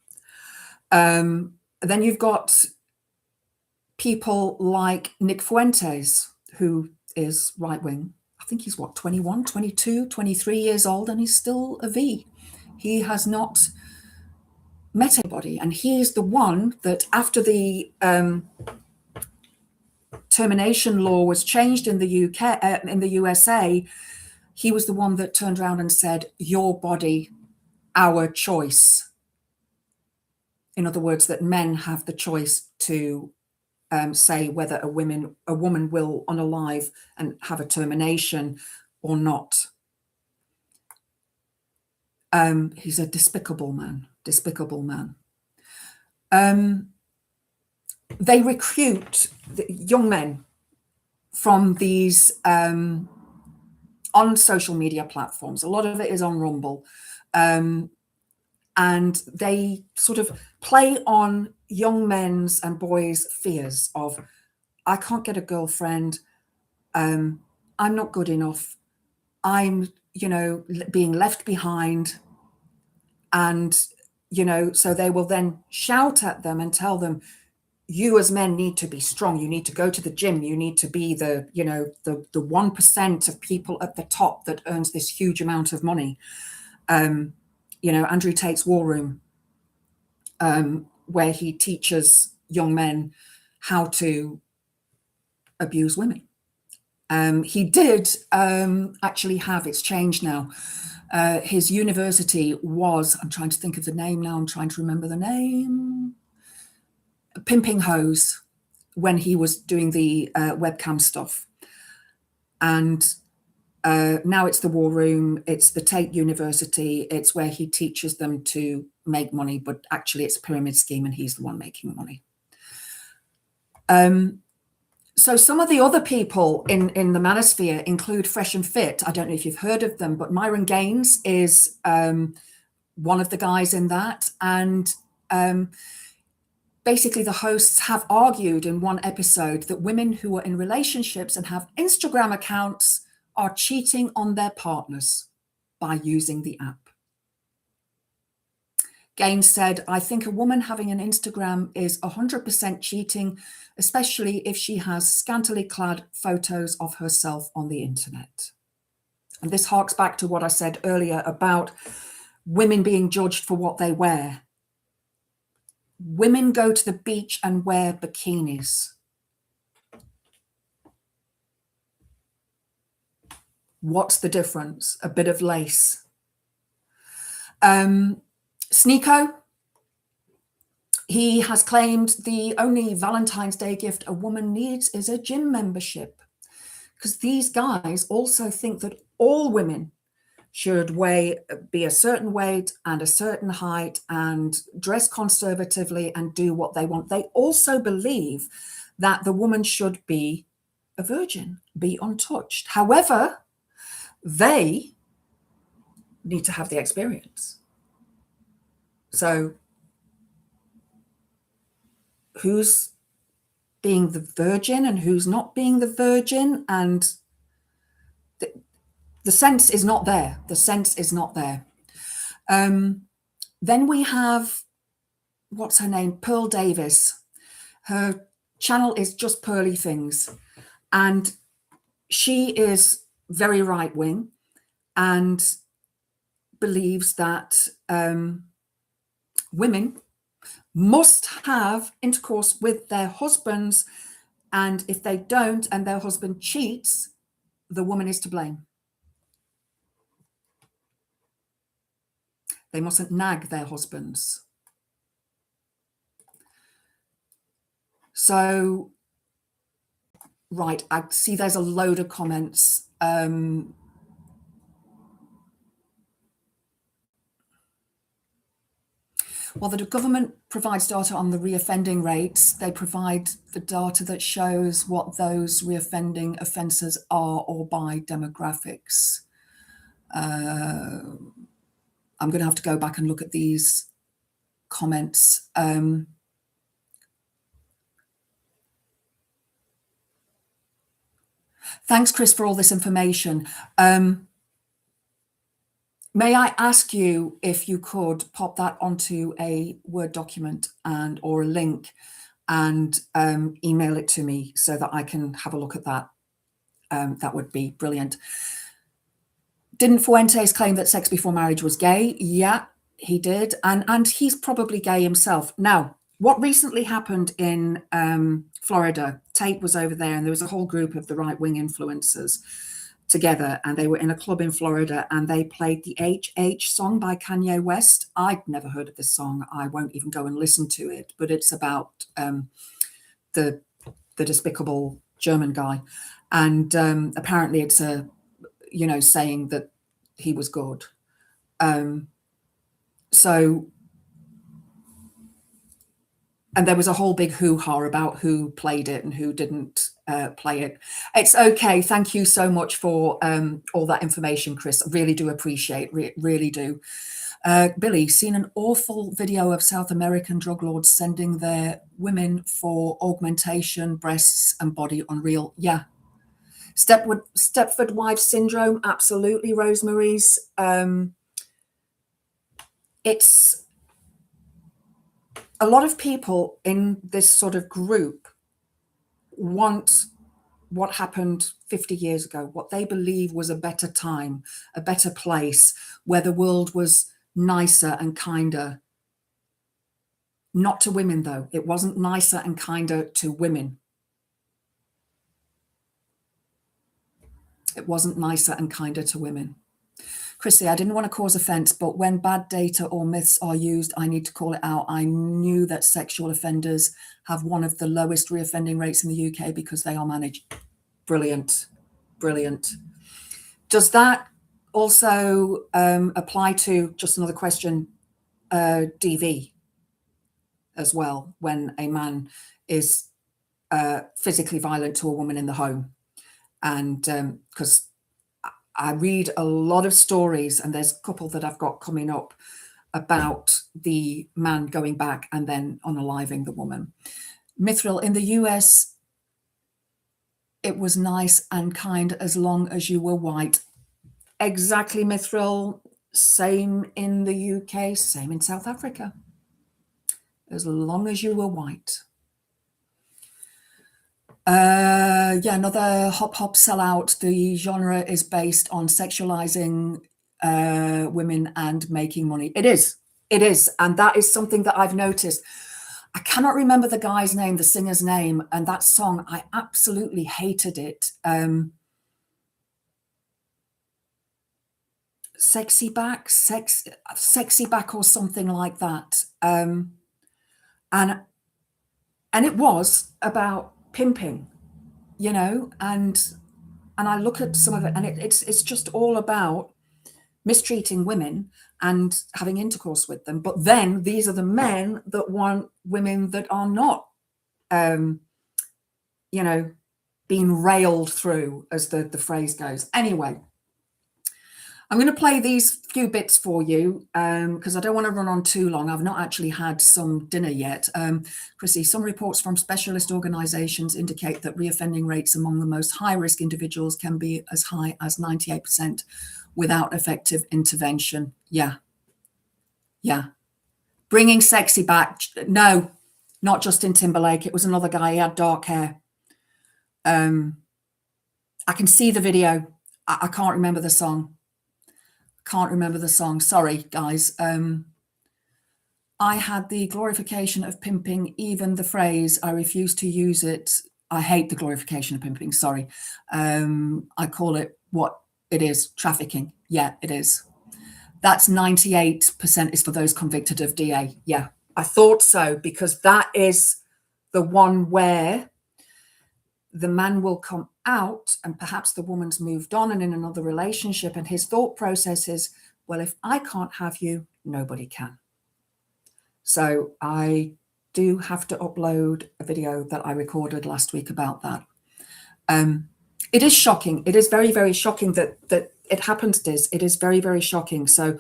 Then you've got people like Nick Fuentes, who is right-wing. I think he's what, 21, 22, 23 years old, and he's still a V. He has not met anybody. And he's the one that after the termination law was changed in the UK, in the USA, he was the one that turned around and said, your body, our choice. In other words, that men have the choice to say whether a woman will unalive and have a termination or not. He's a despicable man, despicable man. They recruit the young men from these on social media platforms. A lot of it is on Rumble. And they sort of play on young men's and boys' fears of, I can't get a girlfriend, I'm not good enough, I'm, being left behind. And, so they will then shout at them and tell them, you as men need to be strong, you need to go to the gym, you need to be the 1% of people at the top that earns this huge amount of money. Andrew Tate's War Room, where he teaches young men how to abuse women. He did actually have, it's changed now. His university was, I'm trying to think of the name now, I'm trying to remember the name, Pimping Hose, when he was doing the webcam stuff. And now it's the War Room, it's the Tate University, it's where he teaches them to make money, but actually it's a pyramid scheme and he's the one making money. So some of the other people in the Manosphere include Fresh and Fit. I don't know if you've heard of them, but Myron Gaines is one of the guys in that. And basically the hosts have argued in one episode that women who are in relationships and have Instagram accounts are cheating on their partners by using the app. Gaines said, I think a woman having an Instagram is 100% cheating, especially if she has scantily clad photos of herself on the internet. And this harks back to what I said earlier about women being judged for what they wear. Women go to the beach and wear bikinis. What's the difference? A bit of lace. Sneeko, he has claimed the only Valentine's Day gift a woman needs is a gym membership, because these guys also think that all women should be a certain weight and a certain height and dress conservatively and do what they want. They also believe that the woman should be a virgin, be untouched. However, they need to have the experience. So who's being the virgin and who's not being the virgin? And the sense is not there. The sense is not there. Then we have, what's her name? Pearl Davis. Her channel is Just Pearly Things. And she is very right-wing and believes that women must have intercourse with their husbands, and if they don't and their husband cheats, the woman is to blame. They mustn't nag their husbands. So, right, I see there's a load of comments. Well, the government provides data on the reoffending rates. They provide the data that shows what those reoffending offences are, or by demographics. I'm going to have to go back and look at these comments. Thanks, Chris, for all this information. May I ask you if you could pop that onto a Word document or a link and email it to me so that I can have a look at that? That would be brilliant. Didn't Fuentes claim that sex before marriage was gay? Yeah, he did. And he's probably gay himself. Now, what recently happened in Florida, Tate was over there and there was a whole group of the right-wing influencers together, and they were in a club in Florida and they played the HH song by Kanye West. I'd never heard of this song. I won't even go and listen to it, but it's about the despicable German guy. And apparently it's saying that he was good. And there was a whole big hoo-ha about who played it and who didn't play it. It's okay. Thank you so much for all that information, Chris. I really do appreciate, really do. Billy, seen an awful video of South American drug lords sending their women for augmentation, breasts and body unreal. Yeah. Stepford wife syndrome. Absolutely, Rosemary's. It's a lot of people in this sort of group want what happened 50 years ago, what they believe was a better time, a better place, where the world was nicer and kinder. Not to women, though. It wasn't nicer and kinder to women. It wasn't nicer and kinder to women. Chrissy, I didn't want to cause offence, but when bad data or myths are used, I need to call it out. I knew that sexual offenders have one of the lowest reoffending rates in the UK because they are managed. Brilliant, brilliant. Does that also apply to, just another question, DV as well, when a man is physically violent to a woman in the home? And because I read a lot of stories, and there's a couple that I've got coming up about the man going back and then unaliving the woman. Mithril, in the US, it was nice and kind as long as you were white. Exactly, Mithril. Same in the UK, same in South Africa. As long as you were white. Yeah, another hop sellout. The genre is based on sexualizing women and making money. It is, and that is something that I've noticed. I cannot remember the guy's name, the singer's name, and that song, I absolutely hated it. Sexy back or something like that. And it was about pimping, and I look at some of it, and it's just all about mistreating women and having intercourse with them. But then these are the men that want women that are not, being railed through, as the phrase goes. Anyway, I'm going to play these few bits for you because I don't want to run on too long. I've not actually had some dinner yet. Chrissy, some reports from specialist organisations indicate that reoffending rates among the most high-risk individuals can be as high as 98% without effective intervention. Yeah. Bringing sexy back. No, not Justin Timberlake. It was another guy. He had dark hair. I can see the video. I can't remember the song. Sorry, guys. I had the glorification of pimping, even the phrase, I refuse to use it. I hate the glorification of pimping, sorry. I call it what it is, trafficking. Yeah, it is. That's 98% is for those convicted of DA. Yeah, I thought so, because that is the one where the man will come out and perhaps the woman's moved on and in another relationship, and his thought process is, well, if I can't have you, nobody can. So I do have to upload a video that I recorded last week about that. It is shocking. It is very, very shocking that it happens, Diz. It is very, very shocking. So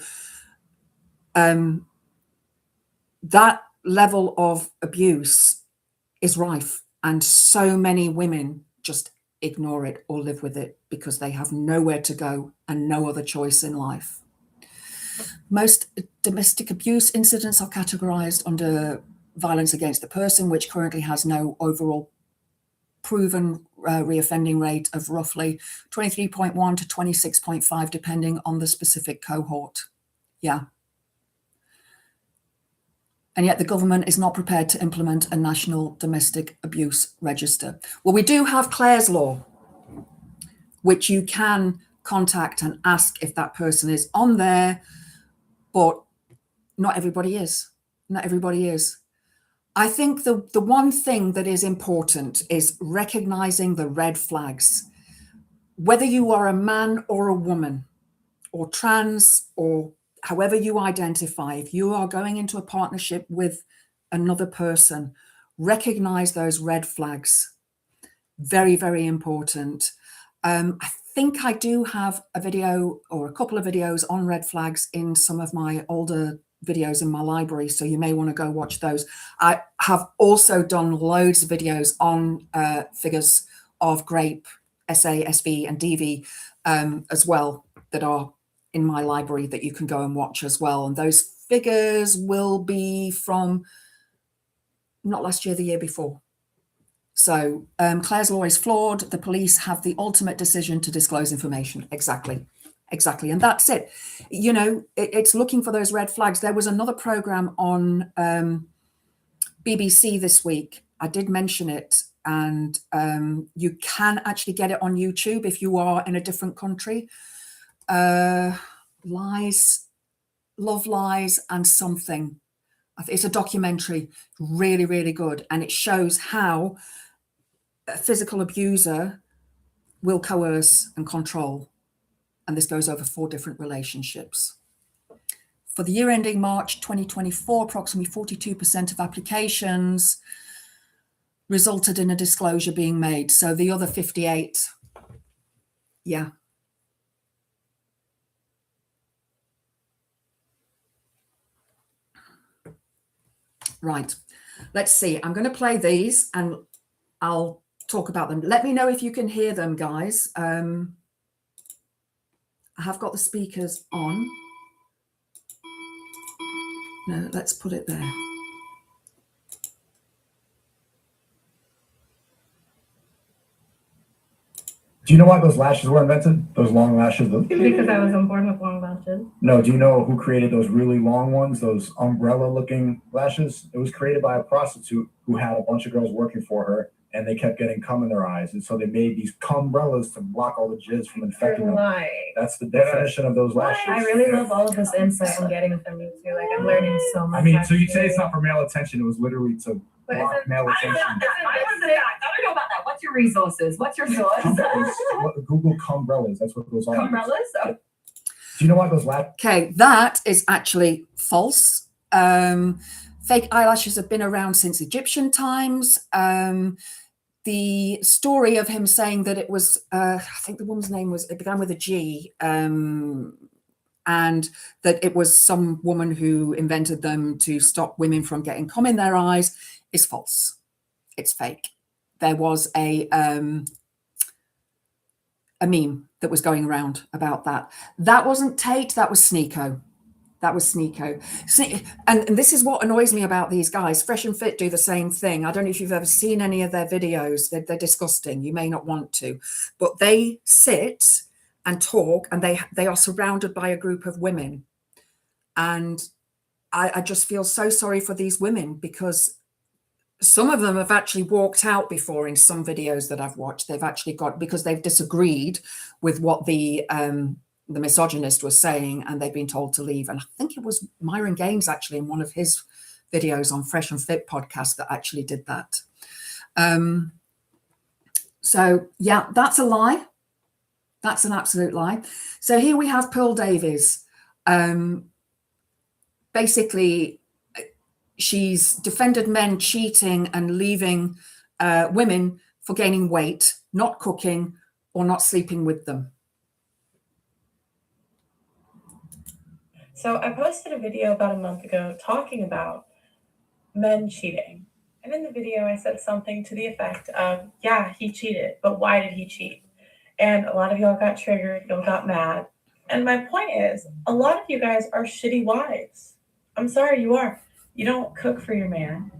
that level of abuse is rife, and so many women just ignore it or live with it because they have nowhere to go and no other choice in life. Most domestic abuse incidents are categorized under violence against the person, which currently has no overall proven reoffending rate of roughly 23.1 to 26.5, depending on the specific cohort. Yeah. And yet the government is not prepared to implement a national domestic abuse register. Well, we do have Clare's Law, which you can contact and ask if that person is on there, but not everybody is. Not everybody is. I think the one thing that is important is recognizing the red flags. Whether you are a man or a woman, or trans, or however you identify, if you are going into a partnership with another person, recognize those red flags. Very, very important. I think I do have a video or a couple of videos on red flags in some of my older videos in my library, so you may want to go watch those. I have also done loads of videos on figures of GRAPE, SA, SV, and DV as well, that are in my library that you can go and watch as well. And those figures will be from not last year, the year before. So Clare's Law is flawed. The police have the ultimate decision to disclose information. Exactly. Exactly. And that's it. You know, it's looking for those red flags. There was another program on BBC this week. I did mention it. And you can actually get it on YouTube if you are in a different country. Lies, Love, Lies, and Something. It's a documentary, really, really good. And it shows how a physical abuser will coerce and control. And this goes over 4 different relationships. For the year ending March 2024, approximately 42% of applications resulted in a disclosure being made. So the other 58, yeah. Right, let's see. I'm going to play these and I'll talk about them. Let me know if you can hear them, guys. I have got the speakers on. No, let's put it there. Do you know why those lashes were invented? Those long lashes? Because I wasn't born with long lashes. No, do you know who created those really long ones, those umbrella-looking lashes? It was created by a prostitute who had a bunch of girls working for her, and they kept getting cum in their eyes. And so they made these cumbrellas to block all the jizz from infecting them. That's the definition of those lashes. I really love all of this insight I'm getting from you too. Like, I'm learning so much. I mean, so you say it's not for male attention. It was literally to block male attention. I don't know about that. What's your resources? What's your source? Google cumbrellas. That's what those are. Umbrellas? Oh. Do you know why those lashes? Okay, that is actually false. Fake eyelashes have been around since Egyptian times. The story of him saying that it was, I think the woman's name was, it began with a G, and that it was some woman who invented them to stop women from getting cum in their eyes, is false. It's fake. There was a meme that was going around about that. That wasn't Tate, that was Sneeko. That was Sneeko. And this is what annoys me about these guys. Fresh and Fit do the same thing. I don't know if you've ever seen any of their videos. They're disgusting. You may not want to. But they sit and talk, and they are surrounded by a group of women. And I just feel so sorry for these women, because some of them have actually walked out before in some videos that I've watched. They've actually got, because they've disagreed with what the misogynist was saying, and they've been told to leave. And I think it was Myron Gaines actually in one of his videos on Fresh and Fit podcast that actually did that. So yeah, that's a lie. That's an absolute lie. So here we have Pearl Davies. Basically, she's defended men cheating and leaving women for gaining weight, not cooking, or not sleeping with them. So I posted a video about a month ago talking about men cheating. And in the video, I said something to the effect of, yeah, he cheated, but why did he cheat? And a lot of y'all got triggered, y'all got mad. And my point is, a lot of you guys are shitty wives. I'm sorry, you are. You don't cook for your man.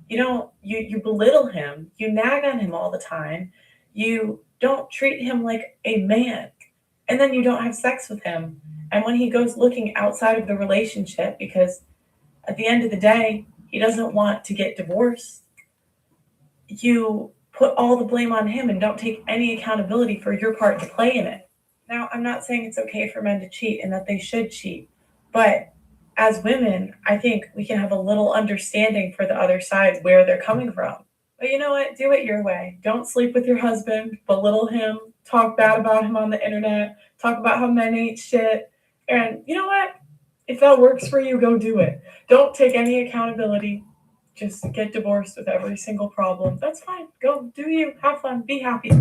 You belittle him. You nag on him all the time. You don't treat him like a man. And then you don't have sex with him. And when he goes looking outside of the relationship, because at the end of the day, he doesn't want to get divorced, you put all the blame on him and don't take any accountability for your part to play in it. Now, I'm not saying it's okay for men to cheat and that they should cheat, but as women, I think we can have a little understanding for the other side where they're coming from. But you know what? Do it your way. Don't sleep with your husband, belittle him, talk bad about him on the internet, talk about how men ain't shit. And you know what? If that works for you, go do it. Don't take any accountability. Just get divorced with every single problem. That's fine. Go do you. Have fun. Be happy.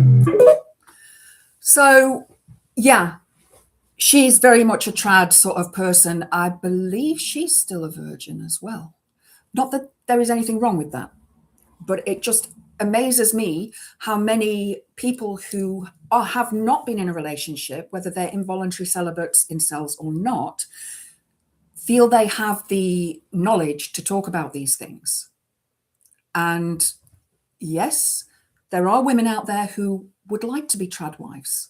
So, yeah, she's very much a trad sort of person. I believe she's still a virgin as well. Not that there is anything wrong with that, but it just amazes me how many people who have not been in a relationship, whether they're involuntary celibates, incels or not, feel they have the knowledge to talk about these things. And yes, there are women out there who would like to be trad wives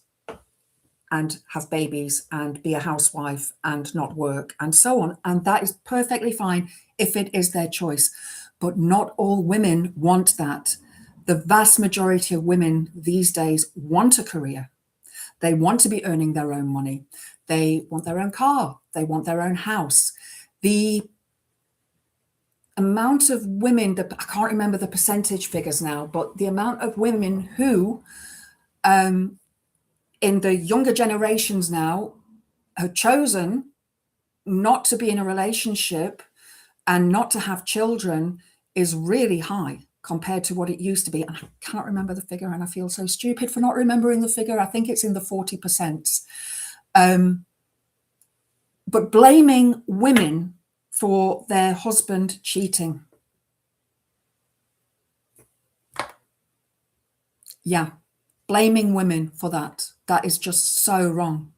and have babies and be a housewife and not work and so on. And that is perfectly fine if it is their choice. But not all women want that. The vast majority of women these days want a career. They want to be earning their own money. They want their own car. They want their own house. The amount of women, I can't remember the percentage figures now, but the amount of women who, in the younger generations now, have chosen not to be in a relationship and not to have children is really high compared to what it used to be. And I can't remember the figure, and I feel so stupid for not remembering the figure. I think it's in the 40%. But blaming women for their husband cheating. Yeah, blaming women for that. That is just so wrong.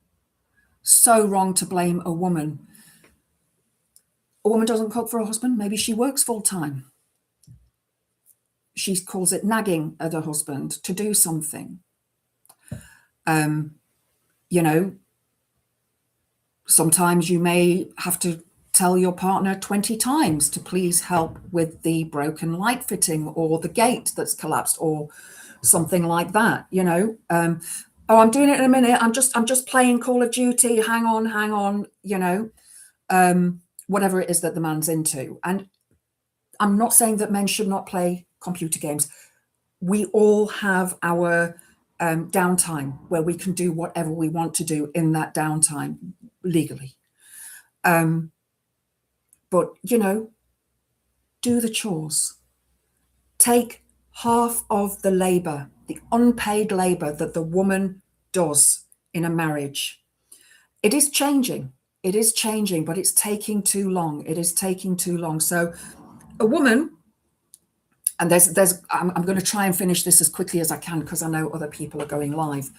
So wrong to blame a woman. A woman doesn't cook for her husband. Maybe she works full time. She calls it nagging at her husband to do something. You know, sometimes you may have to tell your partner 20 times to please help with the broken light fitting or the gate that's collapsed or something like that, you know. Oh, I'm doing it in a minute. I'm just playing Call of Duty. Hang on, you know, whatever it is that the man's into. And I'm not saying that men should not play computer games. We all have our downtime where we can do whatever we want to do in that downtime legally. But, you know, do the chores. Take half of the labor, the unpaid labor that the woman does in a marriage. It is changing. It is changing, but it's taking too long. It is taking too long. So a woman, and I'm going to try and finish this as quickly as I can because I know other people are going live.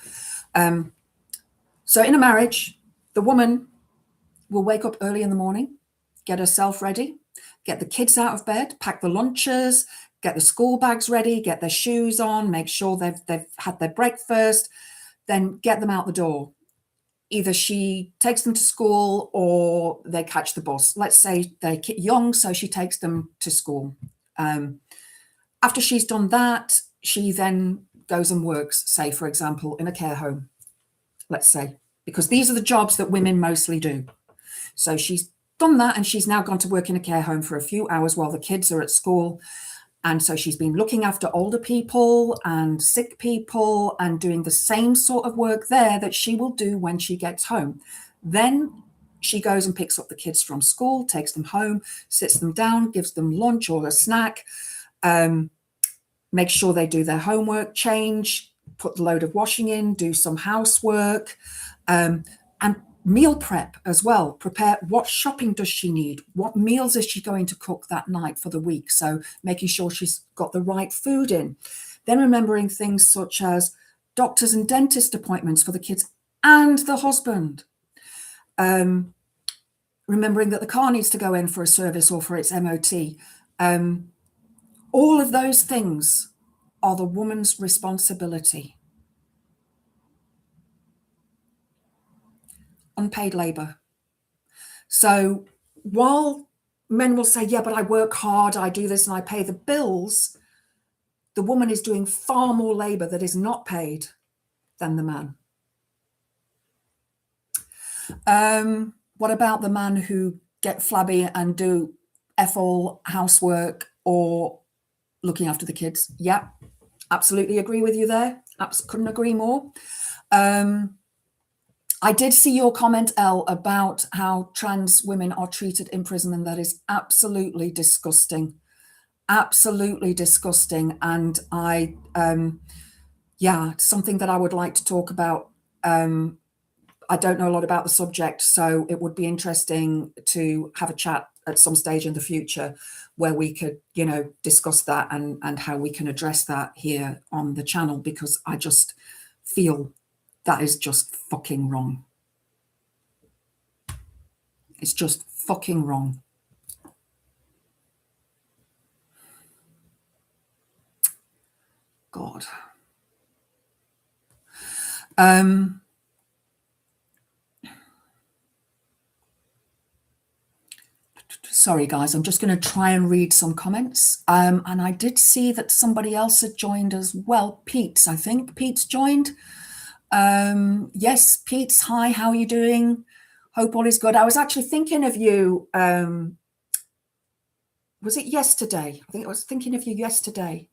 So in a marriage, the woman will wake up early in the morning, get herself ready, get the kids out of bed, pack the lunches, get the school bags ready, get their shoes on, make sure they've had their breakfast, then get them out the door. Either she takes them to school or they catch the bus. Let's say they're young, so she takes them to school. After she's done that, she then goes and works, say, for example, in a care home, let's say, because these are the jobs that women mostly do. So she's done that and she's now gone to work in a care home for a few hours while the kids are at school. And so she's been looking after older people and sick people and doing the same sort of work there that she will do when she gets home. Then she goes and picks up the kids from school, takes them home, sits them down, gives them lunch or a snack, makes sure they do their homework, change, put the load of washing in, do some housework, and Meal prep as well. Prepare, what shopping does she need? What meals is she going to cook that night for the week? So making sure she's got the right food in. Then remembering things such as doctors and dentist appointments for the kids and the husband. Remembering that the car needs to go in for a service or for its MOT. All of those things are the woman's responsibility. Unpaid labor. So while men will say, yeah, but I work hard, I do this and I pay the bills, the woman is doing far more labor that is not paid than the man. What about the man who get flabby and do all housework or looking after the kids? Yeah, absolutely agree with you there. Couldn't agree more. I did see your comment, Elle, about how trans women are treated in prison, and that is absolutely disgusting. Absolutely disgusting. And yeah, something that I would like to talk about. I don't know a lot about the subject, so it would be interesting to have a chat at some stage in the future where we could, you know, discuss that and how we can address that here on the channel, because I just feel that is just fucking wrong. It's just fucking wrong. God. Sorry, guys, I'm just going to try and read some comments. And I did see that somebody else had joined as well. Pete's, I think. Pete's joined. Yes, Pete's, hi, how are you doing? Hope all is good. I was actually thinking of you. Was it yesterday? I think I was thinking of you yesterday.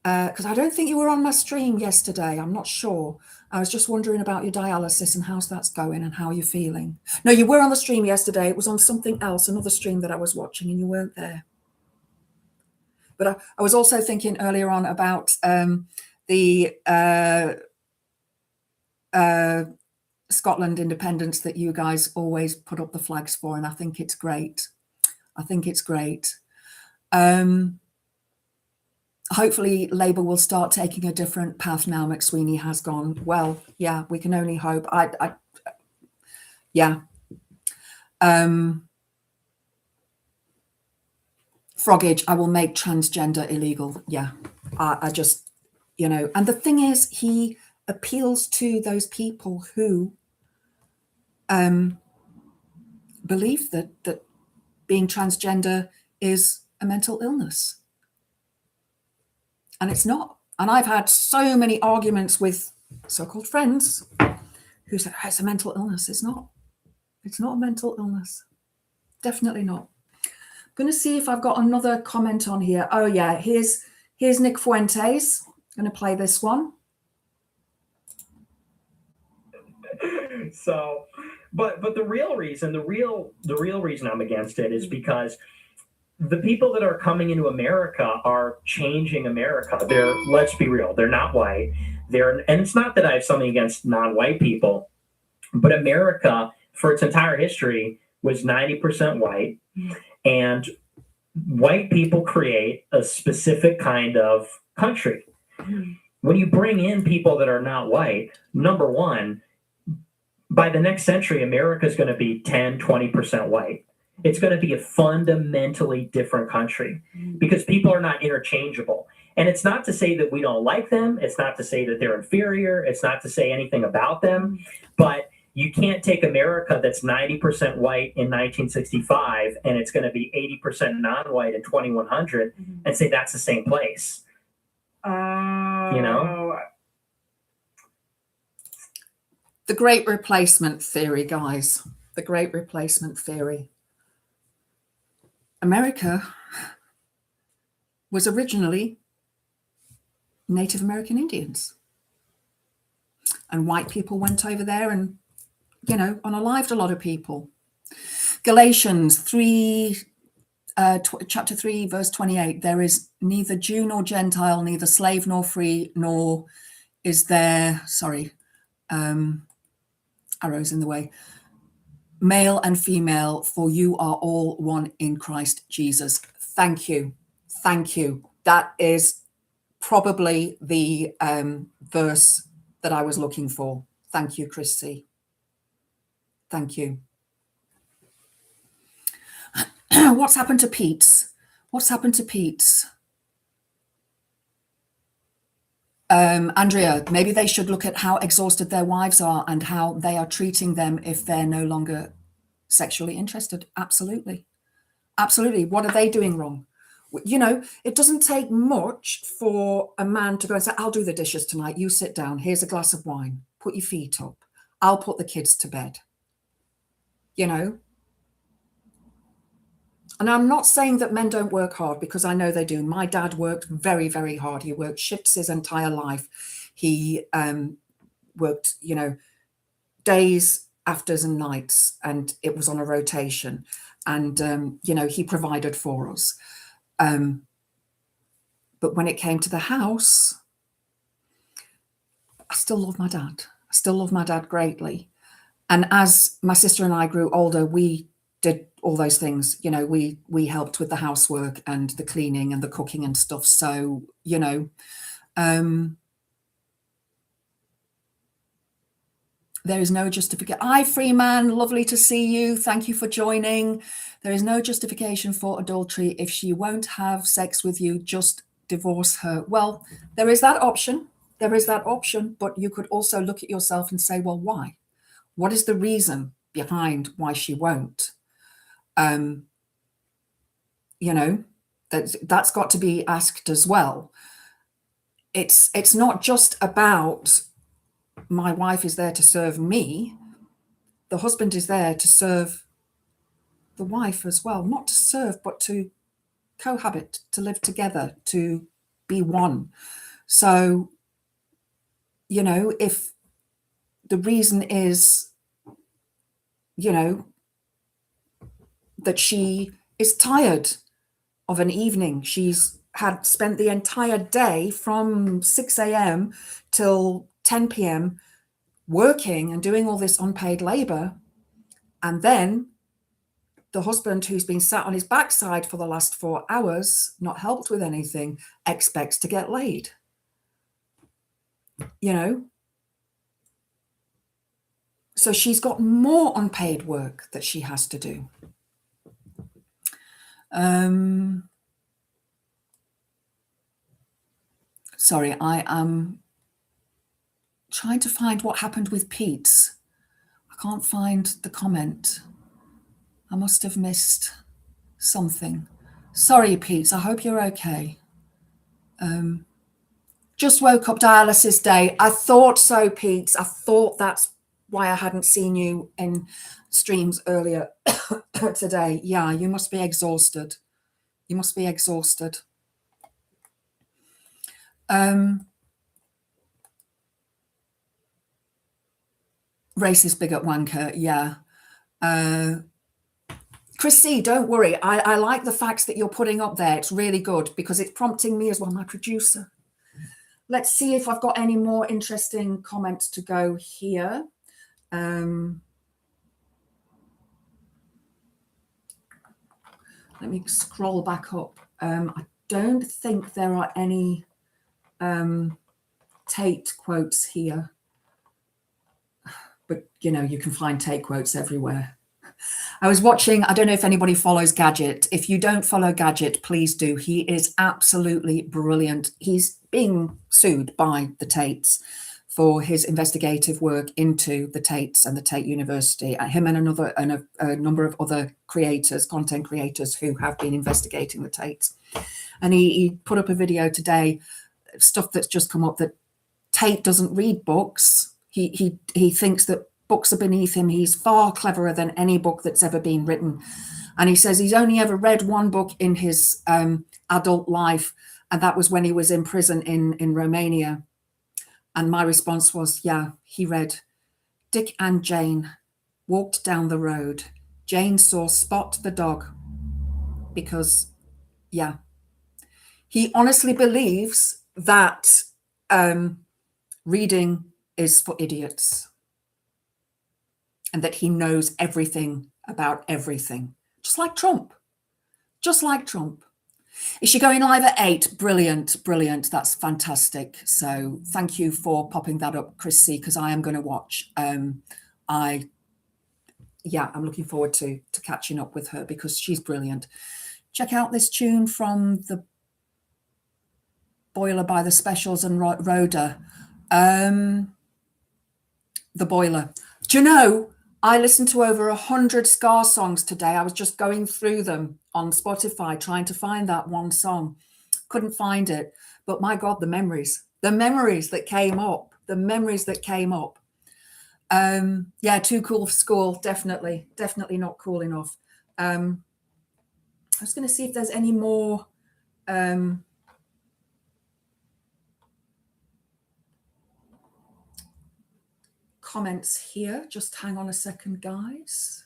Because I don't think you were on my stream yesterday. I'm not sure. I was just wondering about your dialysis and how's that's going and how you're feeling. No, you were on the stream yesterday. It was on something else, another stream that I was watching, and you weren't there. But I was also thinking earlier on about the Scotland independence that you guys always put up the flags for, and I think it's great. I think it's great. Hopefully Labour will start taking a different path now McSweeney has gone. Well, yeah, we can only hope. Yeah. Froggage, I will make transgender illegal. Yeah, I just, you know, and the thing is, he appeals to those people who believe that being transgender is a mental illness. And it's not. And I've had so many arguments with so-called friends who said, oh, it's a mental illness. It's not. It's not a mental illness. Definitely not. I'm going to see if I've got another comment on here. Oh, yeah. Here's Nick Fuentes. I'm going to play this one. So, but the real reason I'm against it is because the people that are coming into America are changing America. Let's be real, they're not white. And it's not that I have something against non-white people, but America, for its entire history, was 90% white. And white people create a specific kind of country. When you bring in people that are not white, number one, by the next century, America is going to be 10, 20% white. It's going to be a fundamentally different country because people are not interchangeable. And it's not to say that we don't like them. It's not to say that they're inferior. It's not to say anything about them. But you can't take America that's 90% white in 1965 and it's going to be 80% non-white in 2100 and say that's the same place. You know? The Great Replacement Theory, guys. The Great Replacement Theory. America was originally Native American Indians. And white people went over there and, you know, unalived a lot of people. Galatians 3, chapter 3, verse 28, there is neither Jew nor Gentile, neither slave nor free, nor is there, arrows in the way. Male and female, for you are all one in Christ Jesus. Thank you. Thank you. That is probably the verse that I was looking for. Thank you, Chrissy. Thank you. What's happened to Pete's? What's happened to Pete's? Andrea, maybe they should look at how exhausted their wives are and how they are treating them if they're no longer sexually interested. Absolutely. Absolutely. What are they doing wrong? You know, it doesn't take much for a man to go and say, I'll do the dishes tonight. You sit down. Here's a glass of wine. Put your feet up. I'll put the kids to bed. You know? And I'm not saying that men don't work hard, because I know they do. My dad worked very, very hard. He worked shifts his entire life. He worked, you know, days, afters and nights, and it was on a rotation. And, you know, he provided for us. But when it came to the house, I still love my dad. I still love my dad greatly. And as my sister and I grew older, we did all those things. You know, we helped with the housework and the cleaning and the cooking and stuff. So, you know, there is no justification. Hi, Freeman, lovely to see you. Thank you for joining. There is no justification for adultery. If she won't have sex with you, just divorce her. Well, there is that option. There is that option, but you could also look at yourself and say, well, why? What is the reason behind why she won't? You know, that's got to be asked as well. It's not just about my wife is there to serve me. The husband is there to serve the wife as well, not to serve, but to cohabit, to live together, to be one. So, you know, if the reason is, you know, that she is tired of an evening, she's had spent the entire day from 6 a.m. till 10 p.m. working and doing all this unpaid labor, and then the husband, who's been sat on his backside for the last 4 hours, not helped with anything, expects to get laid. You know? So she's got more unpaid work that she has to do. Sorry, I am trying to find what happened with Pete's. I can't find the comment. I must have missed something. Sorry, Pete. I hope you're okay. Just woke up, dialysis day. I thought so, Pete. I thought that's why I hadn't seen you in streams earlier today. Yeah, you must be exhausted. You must be exhausted. Racist bigot wanker. Yeah. Chrissy, don't worry. I like the facts that you're putting up there. It's really good because it's prompting me as well, my producer. Let's see if I've got any more interesting comments to go here. Let me scroll back up. I don't think there are any Tate quotes here. But, you know, you can find Tate quotes everywhere. I was watching, I don't know if anybody follows Gadget. If you don't follow Gadget, please do. He is absolutely brilliant. He's being sued by the Tates for his investigative work into the Tates and the Tate University. Him and a number of other creators, content creators who have been investigating the Tates. And he put up a video today, stuff that's just come up, that Tate doesn't read books. He thinks that books are beneath him. He's far cleverer than any book that's ever been written. And he says he's only ever read one book in his adult life, and that was when he was in prison in Romania. And my response was, yeah, he read Dick and Jane walked down the road. Jane saw Spot the dog because, yeah, he honestly believes that reading is for idiots. and that he knows everything about everything, just like Trump. Just like Trump. Is she going live at 8? Brilliant, brilliant. That's fantastic. So thank you for popping that up, Chrissy, because I am going to watch. I'm looking forward to catching up with her because she's brilliant. Check out this tune from the Boiler by the Specials and Rhoda. The Boiler. Do you know, I listened to over 100 Scar songs today. I was just going through them on Spotify, trying to find that one song. Couldn't find it. But my God, the memories that came up, too cool for school. Definitely not cool enough. I was going to see if there's any more comments here. Just hang on a second, guys.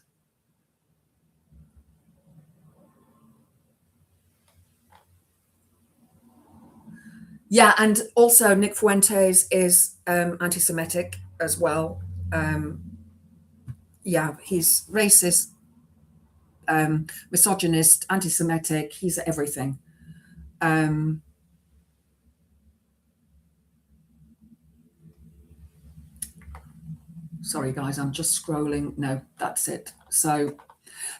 Yeah, and also Nick Fuentes is anti-Semitic as well. He's racist, misogynist, anti-Semitic. He's everything. Sorry, guys, I'm just scrolling. No, that's it. So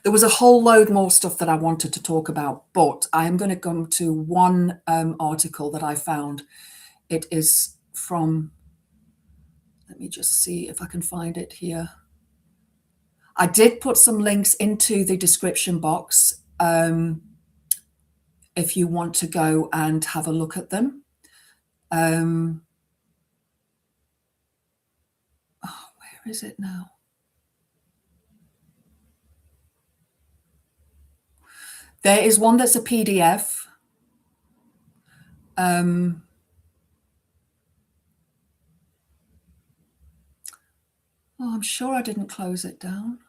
there was a whole load more stuff that I wanted to talk about, but I am going to come to one article that I found. It is from, let me just see if I can find it here. I did put some links into the description box if you want to go and have a look at them. Where is it now? There is one that's a PDF. I'm sure I didn't close it down.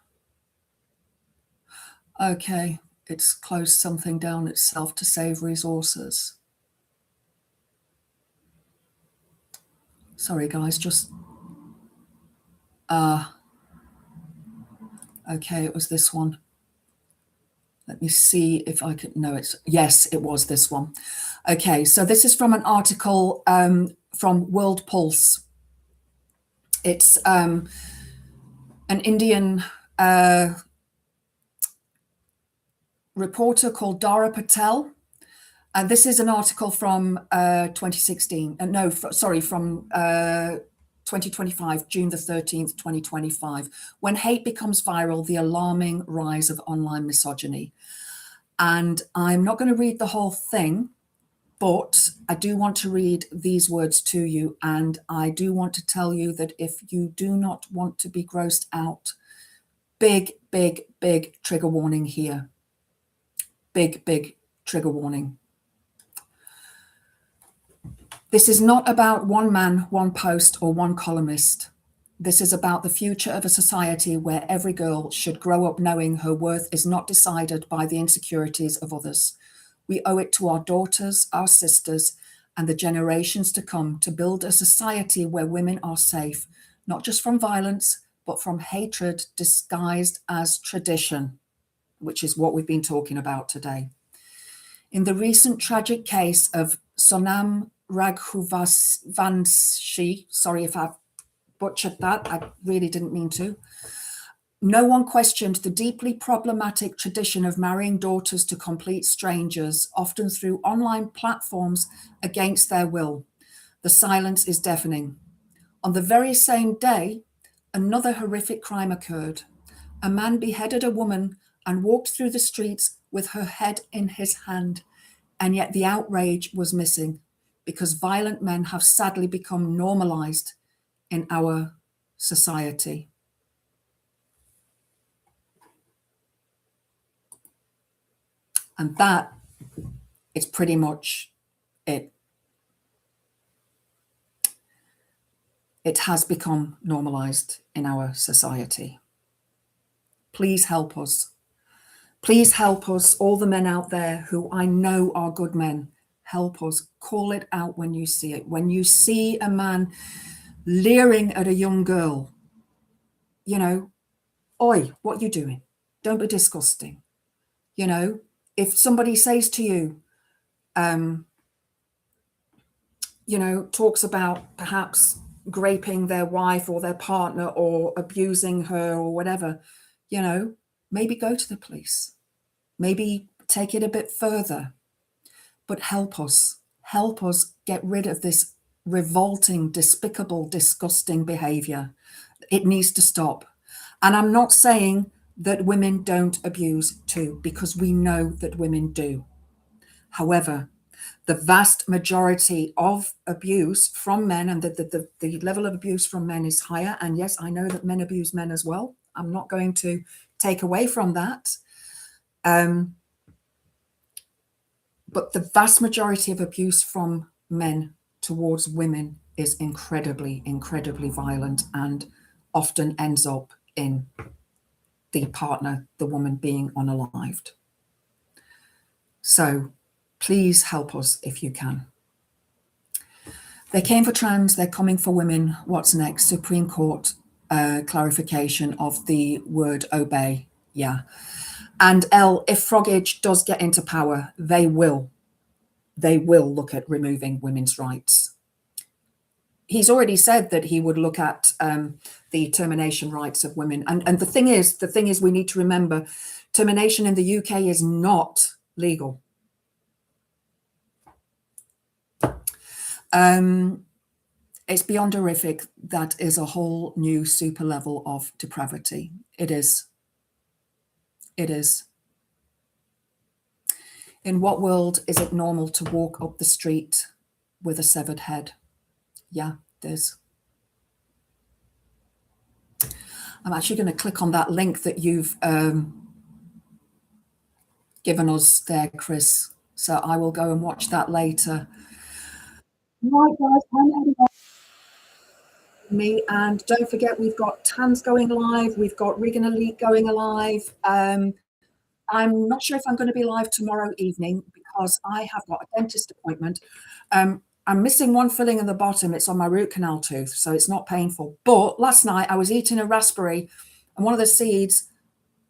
Okay, it's closed something down itself to save resources. Sorry, guys, just... okay, it was this one. Let me see if I could... No, yes, it was this one. Okay, so this is from an article from World Pulse. It's an Indian reporter called Dara Patel. And this is an article from 2016. From 2025, June the 13th, 2025. When hate becomes viral, the alarming rise of online misogyny. And I'm not going to read the whole thing, but I do want to read these words to you. And I do want to tell you that if you do not want to be grossed out, big trigger warning here. Big trigger warning. This is not about one man, one post, or one columnist. This is about the future of a society where every girl should grow up knowing her worth is not decided by the insecurities of others. We owe it to our daughters, our sisters, and the generations to come to build a society where women are safe, not just from violence, but from hatred disguised as tradition, which is what we've been talking about today. In the recent tragic case of Sonam Raghuvanshi, sorry if I've butchered that, I really didn't mean to. No one questioned the deeply problematic tradition of marrying daughters to complete strangers, often through online platforms against their will. The silence is deafening. On the very same day, another horrific crime occurred. A man beheaded a woman and walked through the streets with her head in his hand, and yet the outrage was missing because violent men have sadly become normalized in our society. And that is pretty much it. It has become normalized in our society. Please help us. Please help us, all the men out there who I know are good men. Help us. Call it out when you see it. When you see a man leering at a young girl, you know, oi, what you doing? Don't be disgusting. You know, if somebody says to you, you know, talks about perhaps graping their wife or their partner or abusing her or whatever, you know, maybe go to the police, maybe take it a bit further, but help us get rid of this revolting, despicable, disgusting behavior. It needs to stop. And I'm not saying that women don't abuse too, because we know that women do. However, the vast majority of abuse from men, and the level of abuse from men is higher. And yes, I know that men abuse men as well. I'm not going to take away from that. But the vast majority of abuse from men towards women is incredibly, incredibly violent and often ends up in the partner, the woman, being unalived. So please help us if you can. They came for trans, they're coming for women. What's next? Supreme Court clarification of the word obey. Yeah. And if Froggage does get into power, they will look at removing women's rights. He's already said that he would look at the termination rights of women. And the thing is, we need to remember, termination in the UK is not legal. It's beyond horrific. That is a whole new super level of depravity. It is. It is. In what world is it normal to walk up the street with a severed head? Yeah, it is. I'm actually going to click on that link that you've given us there, Chris. So I will go and watch that later. Right, guys, I'm heading off. Me, and don't forget, we've got Tans going live. We've got Regan Elite going live. I'm not sure if I'm going to be live tomorrow evening because I have got a dentist appointment. I'm missing one filling in the bottom. It's on my root canal tooth, so it's not painful. But last night I was eating a raspberry and one of the seeds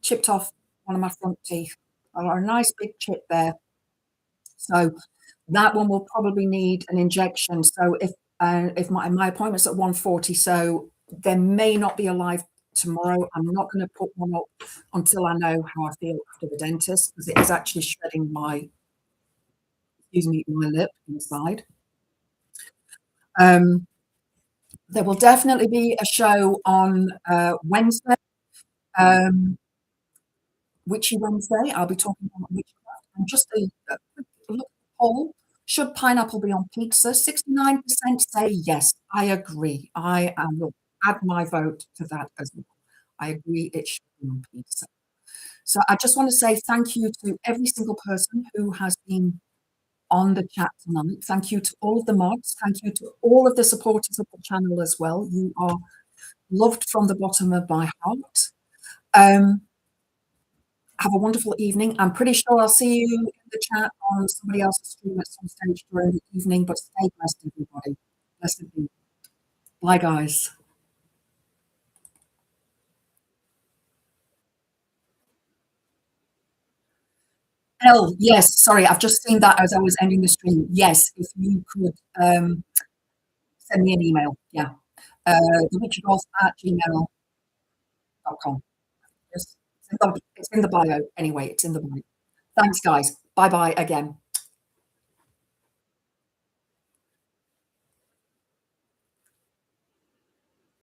chipped off one of my front teeth. A nice big chip there. So that one will probably need an injection. So if my appointment's at 1:40, so there may not be a live tomorrow. I'm not going to put one up until I know how I feel after the dentist, because it is actually shredding my lip inside. There will definitely be a show on Wednesday, Witchy Wednesday. I'll be talking about witchcraft. And just a quick look at the poll. Should pineapple be on pizza? 69% say yes. I agree. I will add my vote to that as well. I agree it should be on pizza. So I just want to say thank you to every single person who has been on the chat tonight. Thank you to all of the mods. Thank you to all of the supporters of the channel as well. You are loved from the bottom of my heart. Have a wonderful evening. I'm pretty sure I'll see you in the chat on somebody else's stream at some stage during the evening, but stay blessed, everybody. Blessed be. Bye, guys. Yes, sorry, I've just seen that as I was ending the stream. Yes, if you could send me an email. Yeah. thewitchgolf@gmail.com. It's in the bio. Anyway, it's in the bio. Thanks, guys. Bye-bye again.